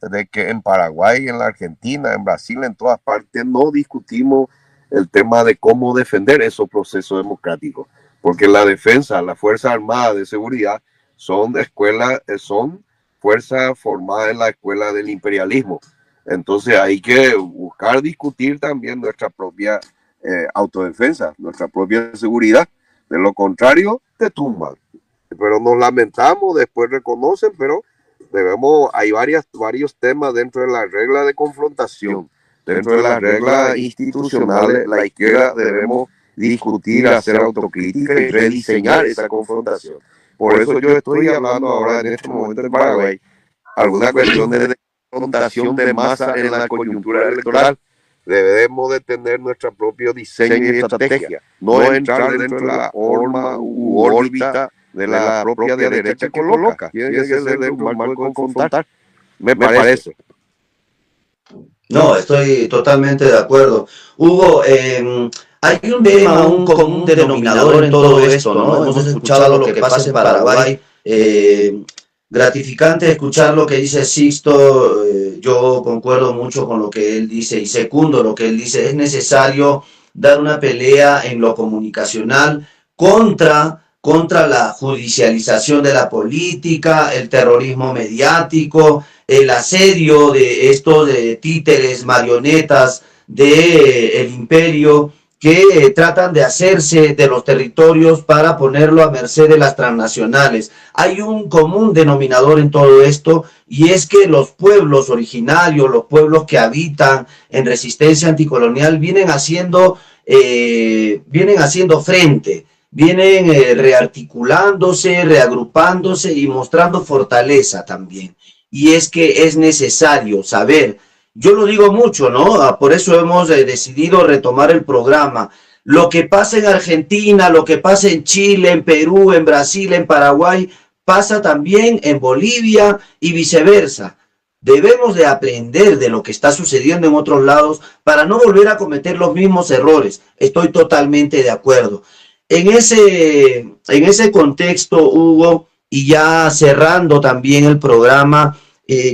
C: de que en Paraguay, en la Argentina, en Brasil, en todas partes no discutimos el tema de cómo defender esos procesos democráticos, porque la defensa, las Fuerzas Armadas de Seguridad son escuelas, son fuerzas formadas en la escuela del imperialismo. Entonces hay que buscar discutir también nuestra propia autodefensa, nuestra propia seguridad. De lo contrario, te tumban. Pero nos lamentamos, después reconocen, pero hay varios temas dentro de la regla de confrontación, dentro de las reglas institucionales. La izquierda debemos discutir, hacer autocrítica y rediseñar esa confrontación. Por eso yo estoy hablando ahora en este momento en Paraguay algunas cuestiones de confrontación de masa en la coyuntura electoral. Debemos de tener nuestro propio diseño y estrategia, no entrar dentro de la forma u órbita de la propia derecha que coloca. Tiene que ser dentro de un marco de confrontar, me parece.
B: No, estoy totalmente de acuerdo. Hugo, hay un tema, un común denominador en todo esto, ¿no? Hemos escuchado lo que pasa en Paraguay. Gratificante escuchar lo que dice Sixto. Yo concuerdo mucho con lo que él dice y secundo lo que él dice. Es necesario dar una pelea en lo comunicacional contra la judicialización de la política, el terrorismo mediático, el asedio de estos títeres, marionetas del imperio que tratan de hacerse de los territorios para ponerlo a merced de las transnacionales. Hay un común denominador en todo esto, y es que los pueblos originarios, los pueblos que habitan en resistencia anticolonial, vienen haciendo frente, vienen rearticulándose, reagrupándose y mostrando fortaleza también. Y es que es necesario saber. Yo lo digo mucho, ¿no? Por eso hemos decidido retomar el programa. Lo que pasa en Argentina, lo que pasa en Chile, en Perú, en Brasil, en Paraguay, pasa también en Bolivia y viceversa. Debemos de aprender de lo que está sucediendo en otros lados para no volver a cometer los mismos errores. Estoy totalmente de acuerdo. En ese contexto, Hugo, y ya cerrando también el programa,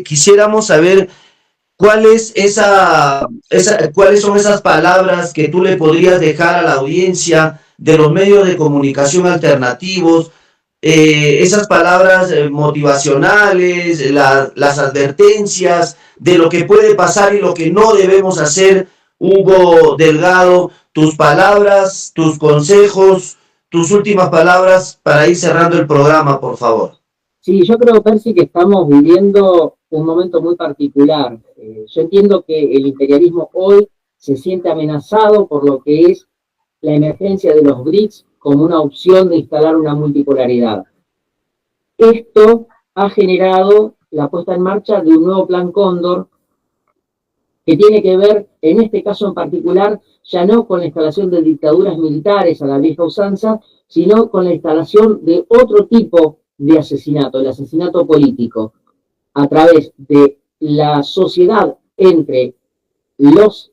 B: quisiéramos saber cuáles son esas palabras que tú le podrías dejar a la audiencia de los medios de comunicación alternativos, esas palabras motivacionales, las advertencias de lo que puede pasar y lo que no debemos hacer. Hugo Delgado, tus palabras, tus consejos, tus últimas palabras para ir cerrando el programa, por favor.
D: Sí, yo creo, Percy, que estamos viviendo un momento muy particular. Yo entiendo que el imperialismo hoy se siente amenazado por lo que es la emergencia de los BRICS como una opción de instalar una multipolaridad. Esto ha generado la puesta en marcha de un nuevo plan Cóndor que tiene que ver, en este caso en particular, ya no con la instalación de dictaduras militares a la vieja usanza, sino con la instalación de otro tipo de asesinato, el asesinato político, a través de la sociedad entre los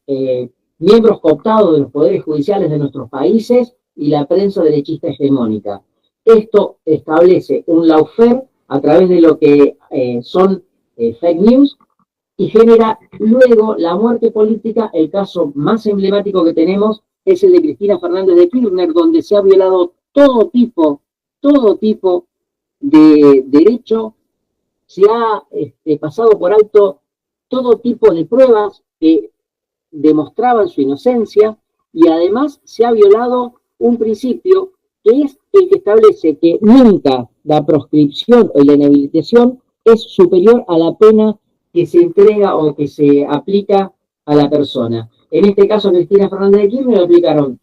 D: miembros cooptados de los poderes judiciales de nuestros países y la prensa derechista hegemónica. Esto establece un lawfare a través de lo que son fake news y genera luego la muerte política. El caso más emblemático que tenemos es el de Cristina Fernández de Kirchner, donde se ha violado todo tipo de derecho, se ha pasado por alto todo tipo de pruebas que demostraban su inocencia, y además se ha violado un principio que es el que establece que nunca la proscripción o la inhabilitación es superior a la pena que se entrega o que se aplica a la persona. En este caso, Cristina Fernández de Kirchner le aplicaron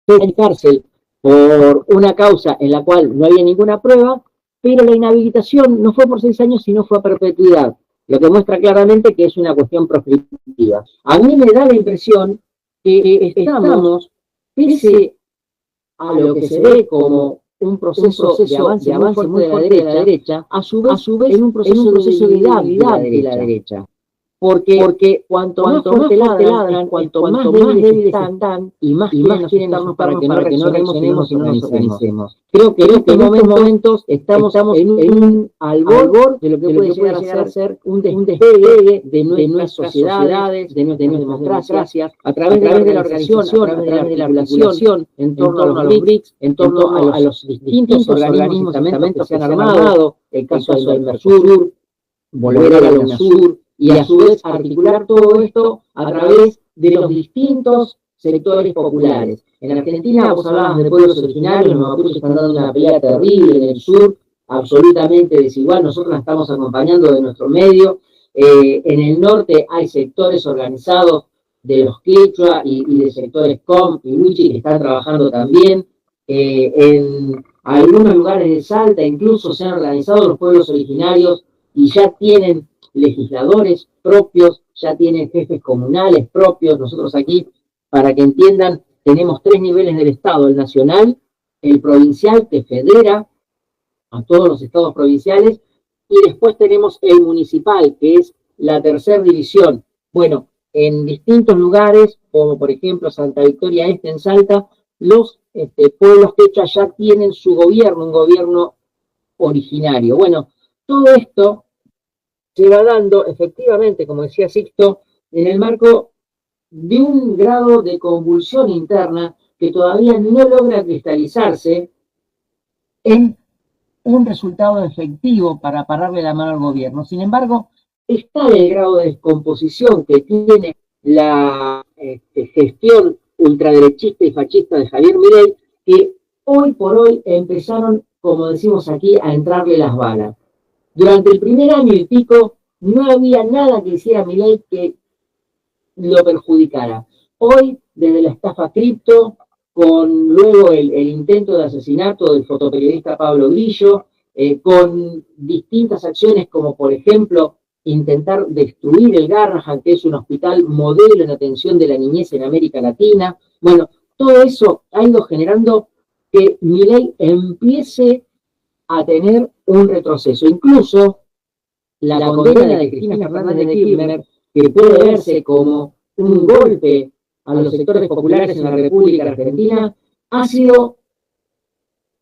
D: en cárcel por una causa en la cual no había ninguna prueba, pero la inhabilitación no fue por 6 años, sino fue a perpetuidad, lo que muestra claramente que es una cuestión proscriptiva. A mí me da la impresión que estamos, pese a lo que se ve como un proceso de avance muy fuerte de la derecha, a su vez en un proceso de debilidad de la derecha. porque cuanto más fuerte ladran, cuanto más débiles están y más quieren asustarnos para que no reaccionemos y no nos organicemos. Creo que en estos momentos estamos en un albor de lo que puede llegar a ser un despegue de nuestras sociedades, de nuestras democracias, a través de la organización, a través de la articulación en torno a los BRICS, en torno a los distintos organismos y estamentos que se han armado, el caso del Mercosur, volver a la UNASUR, y a su vez articular todo esto a través de los distintos sectores populares. En Argentina vos hablabas de pueblos originarios, los mapuches están dando una pelea terrible, en el sur absolutamente desigual, nosotros la estamos acompañando de nuestro medio. En el norte hay sectores organizados de los quechua y de sectores com y wichi que están trabajando también. En algunos lugares de Salta incluso se han organizado los pueblos originarios y ya tienen legisladores propios, ya tienen jefes comunales propios. Nosotros aquí, para que entiendan, tenemos 3 niveles del Estado: el nacional, el provincial, que federa a todos los estados provinciales, y después tenemos el municipal, que es la tercera división. Bueno, en distintos lugares, como por ejemplo Santa Victoria Este en Salta, los pueblos quechua ya tienen su gobierno, un gobierno originario. Bueno, todo esto se va dando efectivamente, como decía Sixto, en el marco de un grado de convulsión interna que todavía no logra cristalizarse en un resultado efectivo para pararle la mano al gobierno. Sin embargo, está el grado de descomposición que tiene la gestión ultraderechista y fascista de Javier Milei, que hoy por hoy empezaron, como decimos aquí, a entrarle las balas. Durante el primer año y pico no había nada que hiciera Milei que lo perjudicara. Hoy, desde la estafa cripto, con luego el intento de asesinato del fotoperiodista Pablo Grillo, con distintas acciones como por ejemplo intentar destruir el Garrahan, que es un hospital modelo en atención de la niñez en América Latina. Bueno, todo eso ha ido generando que Milei empiece a tener un retroceso. Incluso la condena de Cristina Fernández de Kirchner, que puede verse como un golpe a los sectores populares en la República Argentina, ha sido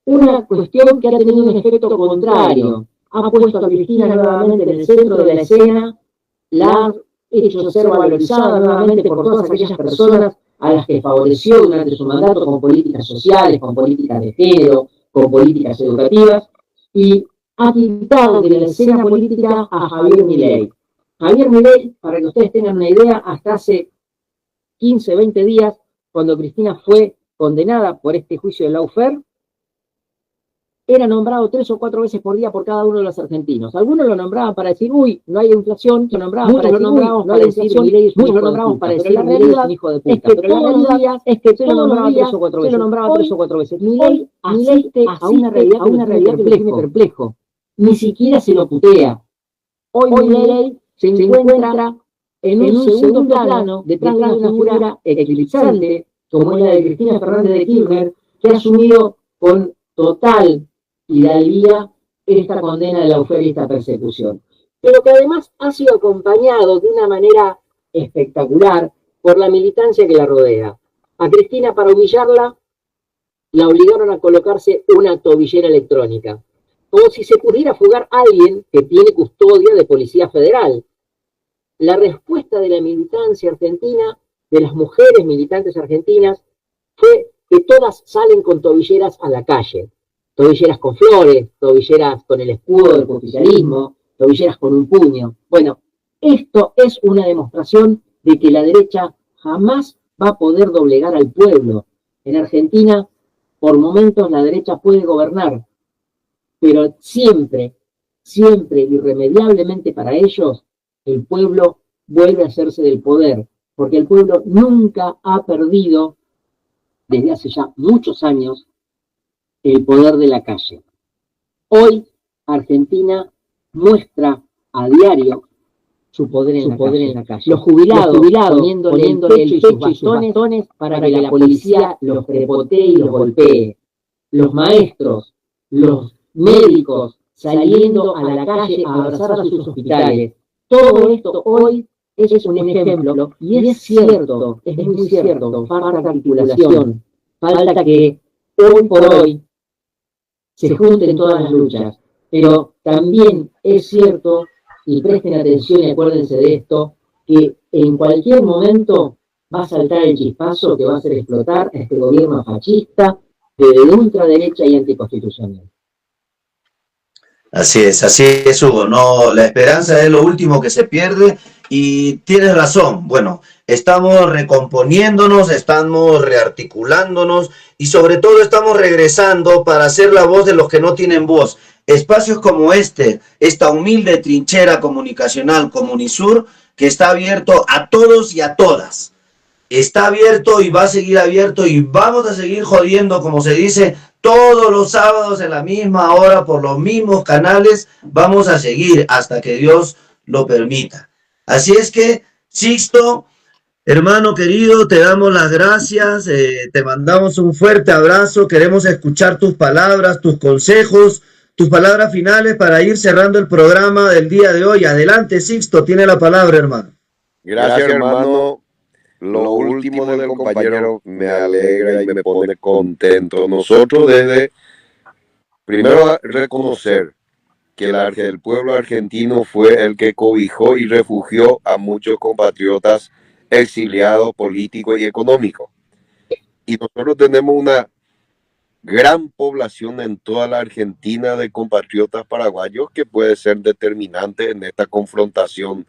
D: una cuestión que ha tenido un efecto contrario. Ha puesto a Cristina nuevamente en el centro de la escena, la ha hecho ser valorizada nuevamente por todas aquellas personas a las que favoreció durante su mandato con políticas sociales, con políticas de género, con políticas educativas, y ha quitado de la escena política a Javier Milei. Javier Milei, para que ustedes tengan una idea, hasta hace 15, 20 días, cuando Cristina fue condenada por este juicio de lawfare, era nombrado 3 o 4 veces por día por cada uno de los argentinos. Algunos lo nombraban para decir, uy, no hay inflación, lo nombraban muchos para decir, no hay inflación, muchos lo nombraban para decir, la realidad es un hijo de puta, pero la realidad es que se lo nombraba 3 o 4 veces. Se lo nombraba 3 o 4 veces. Milei asiste a una realidad que lo tiene perplejo. Ni siquiera se lo putea. Hoy Milei se encuentra en un segundo plano, detrás de una figura eclipsante, como es la de Cristina Fernández de Kirchner, que ha asumido con total hidalguía esta condena de lawfare y esta persecución. Pero que además ha sido acompañado de una manera espectacular por la militancia que la rodea. A Cristina, para humillarla, la obligaron a colocarse una tobillera electrónica, como si se pudiera fugar a alguien que tiene custodia de Policía Federal. La respuesta de la militancia argentina, de las mujeres militantes argentinas, fue que todas salen con tobilleras a la calle. Tobilleras con flores, tobilleras con el escudo del oficialismo, tobilleras con un puño. Bueno, esto es una demostración de que la derecha jamás va a poder doblegar al pueblo. En Argentina, por momentos, la derecha puede gobernar, pero siempre, irremediablemente para ellos, el pueblo vuelve a hacerse del poder, porque el pueblo nunca ha perdido, desde hace ya muchos años, el poder de la calle. Hoy, Argentina muestra a diario su poder en la calle. Los jubilados poniéndole el pecho y sus bastones para que la policía los prepotee y los golpee. Los maestros, los médicos saliendo a la calle a abrazar a sus hospitales. Todo esto hoy ese es un ejemplo, y es cierto, es muy cierto, falta articulación, falta que hoy por hoy se junten todas las luchas, pero también es cierto, y presten atención y acuérdense de esto, que en cualquier momento va a saltar el chispazo que va a hacer explotar a este gobierno fascista de ultraderecha y anticonstitucional.
B: Así es, Hugo. No, la esperanza es lo último que se pierde y tienes razón. Bueno, estamos recomponiéndonos, estamos rearticulándonos y sobre todo estamos regresando para ser la voz de los que no tienen voz. Espacios como esta humilde trinchera comunicacional Comunisur, que está abierto a todos y a todas. Está abierto y va a seguir abierto y vamos a seguir jodiendo, como se dice, todos los sábados en la misma hora por los mismos canales. Vamos a seguir hasta que Dios lo permita. Así es que, Sixto, hermano querido, te damos las gracias, te mandamos un fuerte abrazo, queremos escuchar tus palabras, tus consejos, tus palabras finales para ir cerrando el programa del día de hoy. Adelante, Sixto, tiene la palabra, hermano.
C: Gracias, hermano. Lo último del compañero me alegra y me pone contento. Nosotros primero reconocer que el pueblo argentino fue el que cobijó y refugió a muchos compatriotas exiliados políticos y económicos. Y nosotros tenemos una gran población en toda la Argentina de compatriotas paraguayos que puede ser determinante en esta confrontación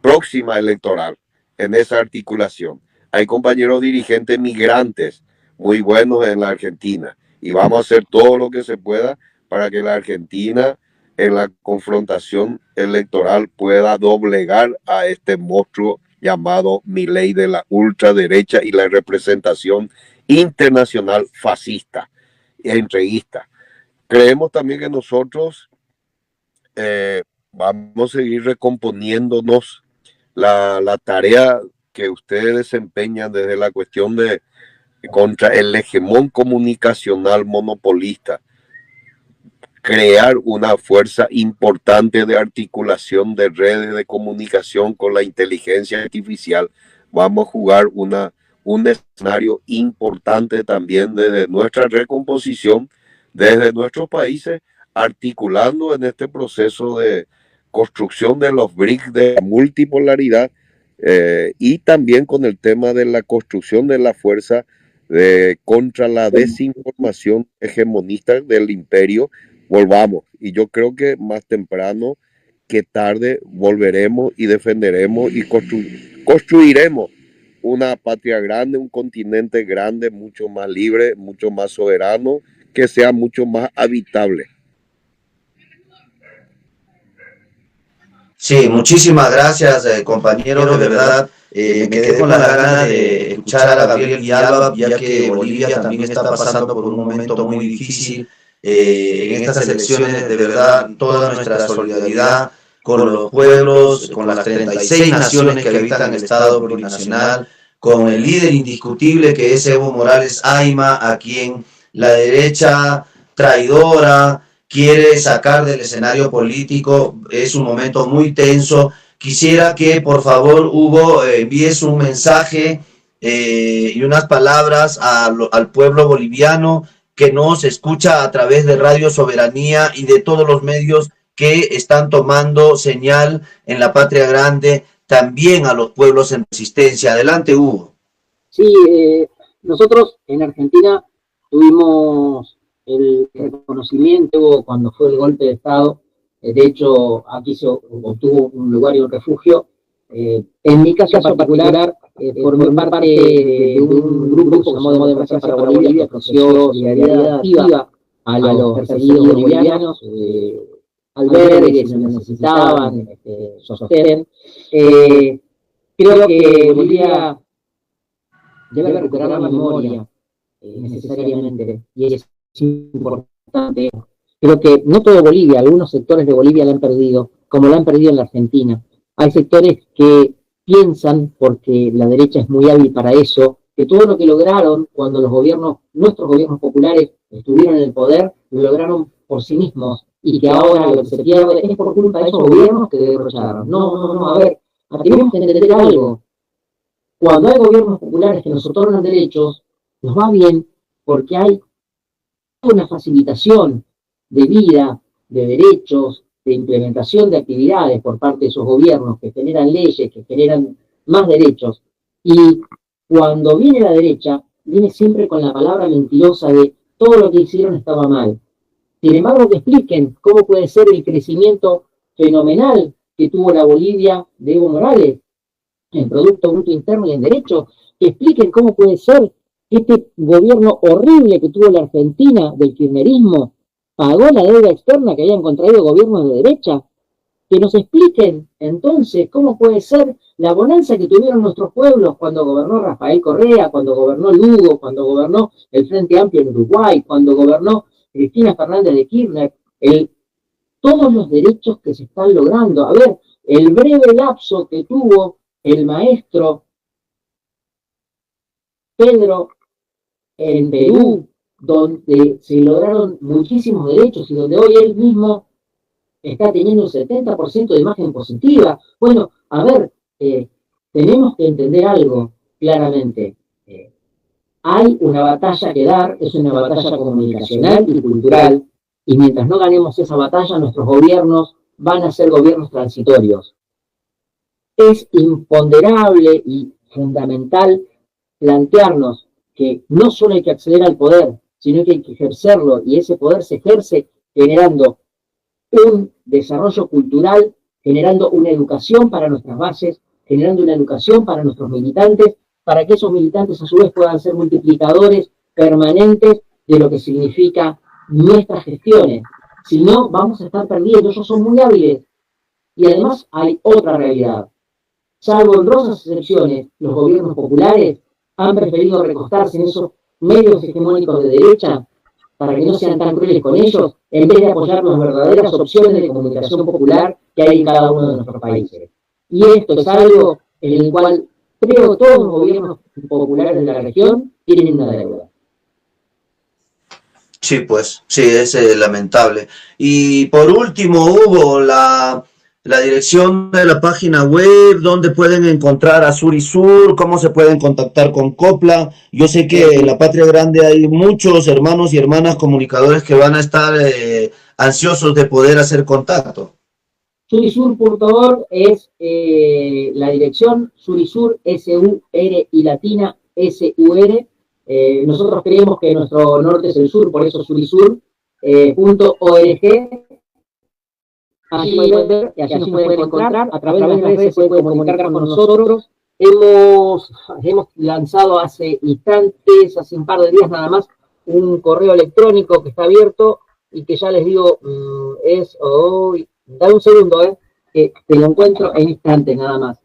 C: próxima electoral, en esa articulación. Hay compañeros dirigentes migrantes muy buenos en la Argentina y vamos a hacer todo lo que se pueda para que la Argentina en la confrontación electoral pueda doblegar a este monstruo llamado Milei de la ultraderecha y la representación internacional fascista e entreguista. Creemos también que nosotros vamos a seguir recomponiéndonos la tarea que ustedes desempeñan desde la cuestión de contra el hegemón comunicacional monopolista, crear una fuerza importante de articulación de redes de comunicación con la inteligencia artificial. Vamos a jugar un escenario importante también desde nuestra recomposición, desde nuestros países, articulando en este proceso de construcción de los BRICS de multipolaridad y también con el tema de la construcción de la fuerza contra la desinformación hegemonista del imperio. Volvamos, y yo creo que más temprano que tarde volveremos y defenderemos y construiremos una patria grande, un continente grande, mucho más libre, mucho más soberano, que sea mucho más habitable.
B: Sí, muchísimas gracias, compañero, de verdad. Me quedé con las ganas de escuchar a Gabriel Villalba, ya que Bolivia también está pasando por un momento muy difícil en estas elecciones. De verdad, toda nuestra solidaridad con los pueblos, con las 36 naciones que habitan el Estado plurinacional, con el líder indiscutible que es Evo Morales Ayma, a quien la derecha traidora quiere sacar del escenario político. Es un momento muy tenso. Quisiera que, por favor, Hugo, envíes un mensaje y unas palabras al pueblo boliviano que nos escucha a través de Radio Soberanía y de todos los medios que están tomando señal en la Patria Grande, también a los pueblos en resistencia. Adelante, Hugo.
D: Sí, nosotros en Argentina tuvimos el reconocimiento cuando fue el golpe de Estado. De hecho, aquí se obtuvo un lugar y un refugio. En mi caso particular, formé parte de un grupo que se llamó Democracia para Bolivia, que ofreció solidaridad activa a los perseguidos bolivianos, albergues que necesitaban, sostén. Creo que Bolivia debe recuperar la memoria necesariamente, y es importante. Creo que no todo Bolivia, algunos sectores de Bolivia la han perdido, como la han perdido en la Argentina. Hay sectores que piensan, porque la derecha es muy hábil para eso, que todo lo que lograron cuando nuestros gobiernos populares estuvieron en el poder, lo lograron por sí mismos, y que ahora lo que se pierde es por culpa de esos gobiernos que derrocharon. No, a ver, tenemos que entender algo. Cuando hay gobiernos populares que nos otorgan derechos, nos va bien porque hay una facilitación de vida, de derechos, de implementación de actividades por parte de esos gobiernos que generan leyes, que generan más derechos. Y cuando viene la derecha, viene siempre con la palabra mentirosa de todo lo que hicieron estaba mal. Sin embargo, que expliquen cómo puede ser el crecimiento fenomenal que tuvo la Bolivia de Evo Morales en Producto Bruto Interno y en Derecho, que expliquen cómo puede ser que este gobierno horrible que tuvo la Argentina del kirchnerismo pagó la deuda externa que habían contraído gobiernos de derecha, que nos expliquen entonces cómo puede ser la bonanza que tuvieron nuestros pueblos cuando gobernó Rafael Correa, cuando gobernó Lugo, cuando gobernó el Frente Amplio en Uruguay, cuando gobernó Cristina Fernández de Kirchner, todos los derechos que se están logrando. A ver, el breve lapso que tuvo el maestro Pedro en Perú, donde se lograron muchísimos derechos y donde hoy él mismo está teniendo un 70% de imagen positiva. Bueno, a ver, tenemos que entender algo claramente. Hay una batalla que dar, es una batalla comunicacional y cultural, y mientras no ganemos esa batalla, nuestros gobiernos van a ser gobiernos transitorios. Es imponderable y fundamental plantearnos que no solo hay que acceder al poder, sino que hay que ejercerlo, y ese poder se ejerce generando un desarrollo cultural, generando una educación para nuestras bases, generando una educación para nuestros militantes, para que esos militantes a su vez puedan ser multiplicadores permanentes de lo que significa nuestras gestiones. Si no, vamos a estar perdiendo. Ellos son muy hábiles. Y además hay otra realidad. Salvo honrosas excepciones, los gobiernos populares han preferido recostarse en esos medios hegemónicos de derecha para que no sean tan crueles con ellos, en vez de apoyar las verdaderas opciones de comunicación popular que hay en cada uno de nuestros países. Y esto es algo en el cual creo todos los gobiernos populares de la región tienen una deuda.
B: Sí, pues, sí, es lamentable. Y por último, Hugo, la dirección de la página web, dónde pueden encontrar a Sur y Sur, cómo se pueden contactar con Copla. Yo sé que en la Patria Grande hay muchos hermanos y hermanas comunicadores que van a estar ansiosos de poder hacer contacto.
D: Surisur.org es la dirección, Surisur, S-U-R y latina, S-U-R. Nosotros creemos que nuestro norte es el sur, por eso surisur.org. Allí pueden ver y allí nos pueden encontrar. A través de las redes se pueden comunicar con nosotros. Hemos lanzado hace instantes, hace un par de días nada más, un correo electrónico que está abierto y que ya les digo, dame un segundo, que te lo encuentro en instantes nada más.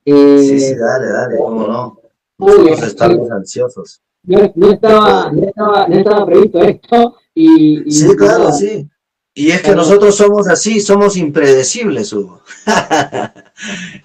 B: Sí, dale, cómo no. Nosotros estamos ansiosos.
D: No estaba previsto esto y
B: sí, claro, sí. Y es que nosotros somos así, somos impredecibles, Hugo.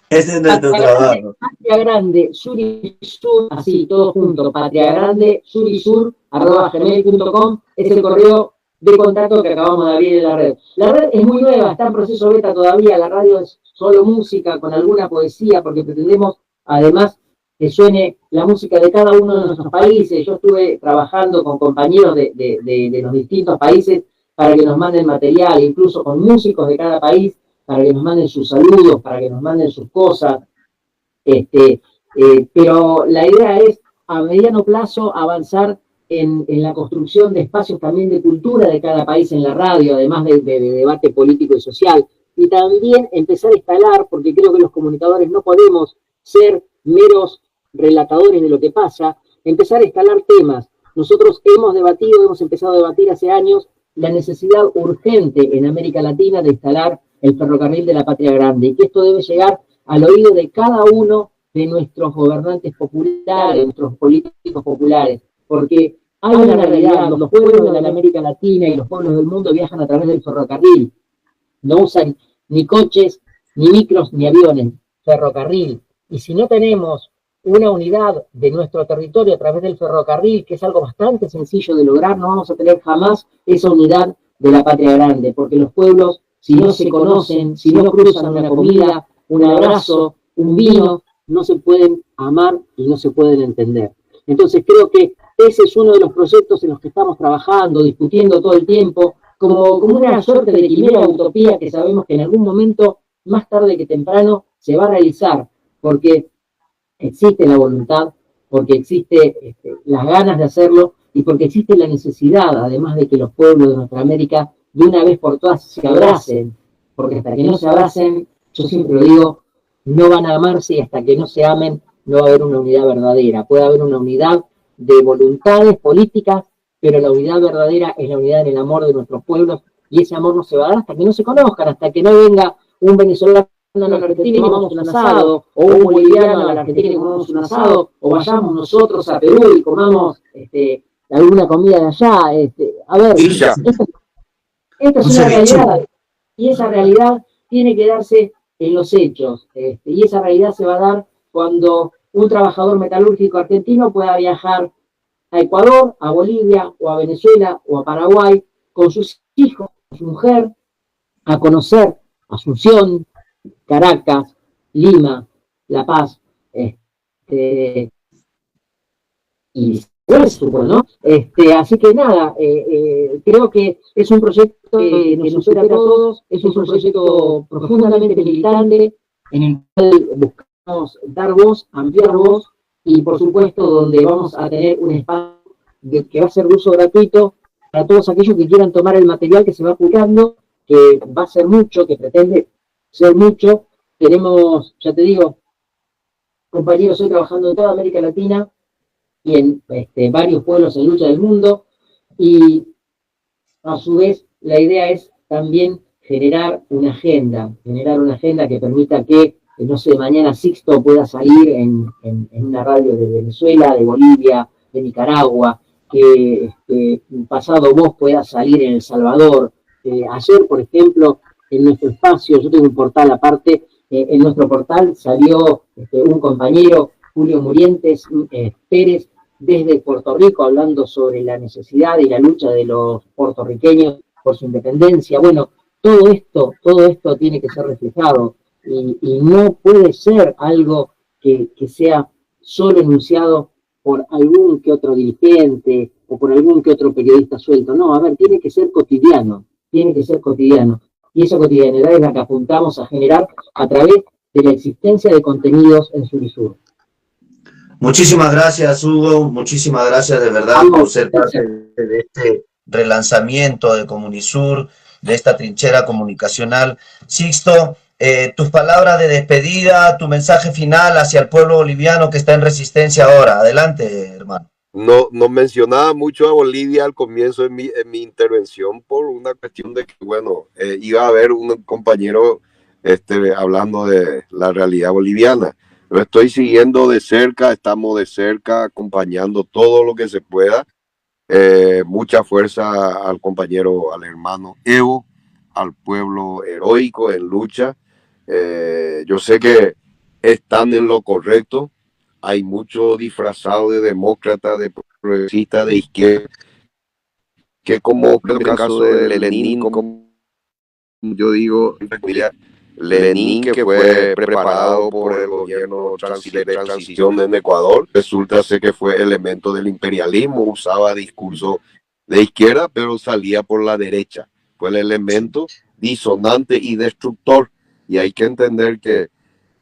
B: Ese es nuestro trabajo.
D: Patria Grande, Surisur, así, todo junto, Patria Grande, surisur@gmail.com, es el correo de contacto que acabamos de abrir en la red. La red es muy nueva, está en proceso beta todavía, la radio es solo música, con alguna poesía, porque pretendemos, además, que suene la música de cada uno de nuestros países. Yo estuve trabajando con compañeros de los distintos países para que nos manden material, incluso con músicos de cada país, para que nos manden sus saludos, para que nos manden sus cosas. Pero la idea es, a mediano plazo, avanzar en la construcción de espacios también de cultura de cada país en la radio, además de debate político y social. Y también empezar a instalar, porque creo que los comunicadores no podemos ser meros relatadores de lo que pasa, empezar a instalar temas. Nosotros hemos empezado a debatir hace años la necesidad urgente en América Latina de instalar el ferrocarril de la Patria Grande, y que esto debe llegar al oído de cada uno de nuestros gobernantes populares, de nuestros políticos populares, porque hay una realidad, los pueblos de la América Latina y los pueblos del mundo viajan a través del ferrocarril, no usan ni coches, ni micros, ni aviones, ferrocarril, y si no tenemos una unidad de nuestro territorio a través del ferrocarril, que es algo bastante sencillo de lograr, no vamos a tener jamás esa unidad de la Patria Grande, porque los pueblos, si no se conocen, si no cruzan una comida, un abrazo, un vino, no se pueden amar y no se pueden entender. Entonces creo que ese es uno de los proyectos en los que estamos trabajando, discutiendo todo el tiempo, como una suerte de quimera utopía que sabemos que en algún momento, más tarde que temprano, se va a realizar, porque existe la voluntad, porque existe las ganas de hacerlo y porque existe la necesidad, además de que los pueblos de nuestra América de una vez por todas se abracen, porque hasta que no se abracen, yo siempre lo digo, no van a amarse y hasta que no se amen no va a haber una unidad verdadera. Puede haber una unidad de voluntades políticas, pero la unidad verdadera es la unidad en el amor de nuestros pueblos y ese amor no se va a dar hasta que no se conozcan, hasta que no venga un venezolano a la Argentina y comamos un asado, o un boliviano a la Argentina y comamos un asado, o vayamos nosotros a Perú y comamos alguna comida de allá. A ver, esta es una realidad y esa realidad tiene que darse en los hechos y esa realidad se va a dar cuando un trabajador metalúrgico argentino pueda viajar a Ecuador, a Bolivia o a Venezuela o a Paraguay con sus hijos, con su mujer, a conocer Asunción, Caracas, Lima, La Paz, y ¿no? Así que nada, creo que es un proyecto que nos supera a todos, es un proyecto profundamente militante en el cual buscamos dar voz, ampliar voz y por supuesto donde vamos a tener un espacio que va a ser de uso gratuito para todos aquellos que quieran tomar el material que se va publicando, que va a ser mucho, que pretende ser mucho. Tenemos, ya te digo, compañeros hoy trabajando en toda América Latina y en varios pueblos en lucha del mundo, y a su vez la idea es también generar una agenda que permita que, no sé, mañana Sixto pueda salir en una radio de Venezuela, de Bolivia, de Nicaragua, que pasado vos puedas salir en El Salvador. Ayer, por ejemplo, en nuestro espacio, yo tengo un portal aparte, en nuestro portal salió un compañero, Julio Murientes Pérez, desde Puerto Rico, hablando sobre la necesidad y la lucha de los puertorriqueños por su independencia. Bueno, todo esto tiene que ser reflejado y no puede ser algo que sea solo enunciado por algún que otro dirigente o por algún que otro periodista suelto. No, a ver, tiene que ser cotidiano. Y esa cotidianidad es la que apuntamos a generar a través de la existencia de contenidos en Surisur.
B: Muchísimas gracias, Hugo. Muchísimas gracias de verdad por ser parte de este relanzamiento de Comunisur, de esta trinchera comunicacional. Sixto, tus palabras de despedida, tu mensaje final hacia el pueblo boliviano que está en resistencia ahora. Adelante, hermano.
C: No mencionaba mucho a Bolivia al comienzo de mi intervención por una cuestión de que, bueno, iba a haber un compañero hablando de la realidad boliviana. Lo estoy siguiendo de cerca, estamos de cerca acompañando todo lo que se pueda. Mucha fuerza al compañero, al hermano Evo, al pueblo heroico en lucha. Yo sé que están en lo correcto. Hay mucho disfrazado de demócrata, de progresista, de izquierda, que como en el caso de Lenin, como yo digo, Lenin, que fue preparado por el gobierno de transición en Ecuador, resulta ser que fue elemento del imperialismo, usaba discurso de izquierda, pero salía por la derecha. Fue el elemento disonante y destructor. Y hay que entender que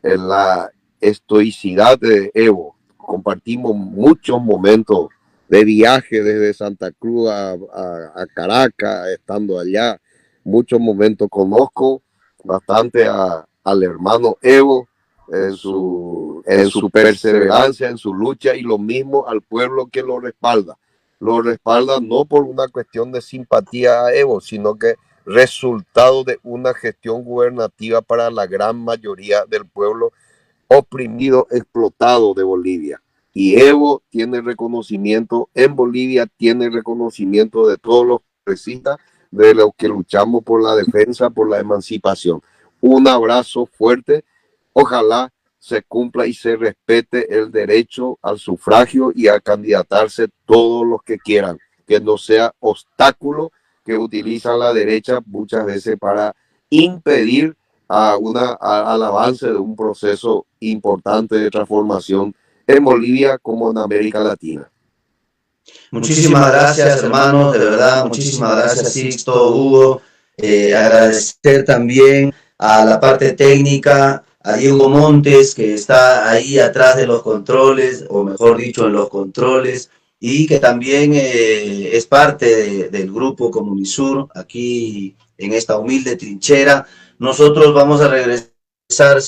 C: en la estoicidad de Evo compartimos muchos momentos de viaje desde Santa Cruz a Caracas, estando allá, muchos momentos. Conozco bastante al hermano Evo en su perseverancia, en su lucha, y lo mismo al pueblo que lo respalda. Lo respalda no por una cuestión de simpatía a Evo, sino que resultado de una gestión gubernativa para la gran mayoría del pueblo oprimido, explotado de Bolivia. Y Evo tiene reconocimiento en Bolivia, tiene reconocimiento de todos los progresistas, de los que luchamos por la defensa, por la emancipación. Un abrazo fuerte. Ojalá se cumpla y se respete el derecho al sufragio y a candidatarse todos los que quieran, que no sea obstáculo que utiliza la derecha muchas veces para impedir al avance de un proceso importante de transformación en Bolivia como en América Latina.
B: Muchísimas gracias, hermanos, de verdad, muchísimas gracias, Sixto, Hugo. Agradecer también a la parte técnica, a Diego Montes, que está ahí atrás de los controles, o mejor dicho, en los controles, y que también es parte del grupo Comunisur, aquí en esta humilde trinchera. Nosotros vamos a regresar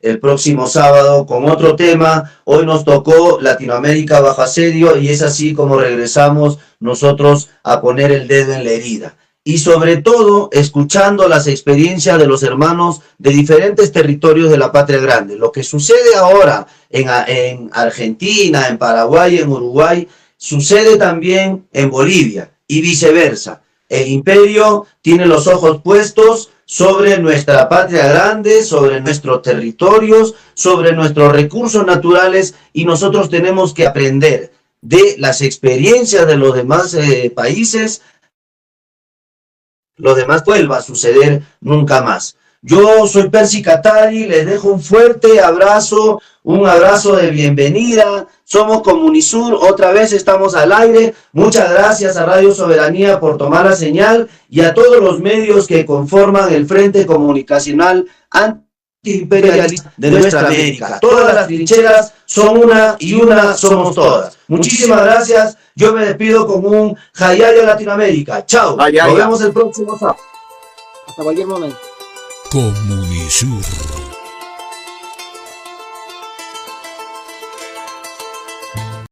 B: el próximo sábado con otro tema. Hoy nos tocó Latinoamérica bajo asedio y es así como regresamos nosotros a poner el dedo en la herida. Y sobre todo, escuchando las experiencias de los hermanos de diferentes territorios de la Patria Grande. Lo que sucede ahora en Argentina, en Paraguay, en Uruguay, sucede también en Bolivia y viceversa. El imperio tiene los ojos puestos sobre nuestra patria grande, sobre nuestros territorios, sobre nuestros recursos naturales, y nosotros tenemos que aprender de las experiencias de los demás países. Lo demás vuelva a suceder nunca más. Yo soy Percy Catari, les dejo un fuerte abrazo, un abrazo de bienvenida. Somos Comunisur, otra vez estamos al aire. Muchas gracias a Radio Soberanía por tomar la señal y a todos los medios que conforman el Frente Comunicacional Antiimperialista de nuestra América. Todas las trincheras son una y una somos todas. Muchísimas gracias. Yo me despido con un Jayaya Latinoamérica. Chao. Nos vemos el próximo sábado.
D: Hasta cualquier momento.
E: Comunisur.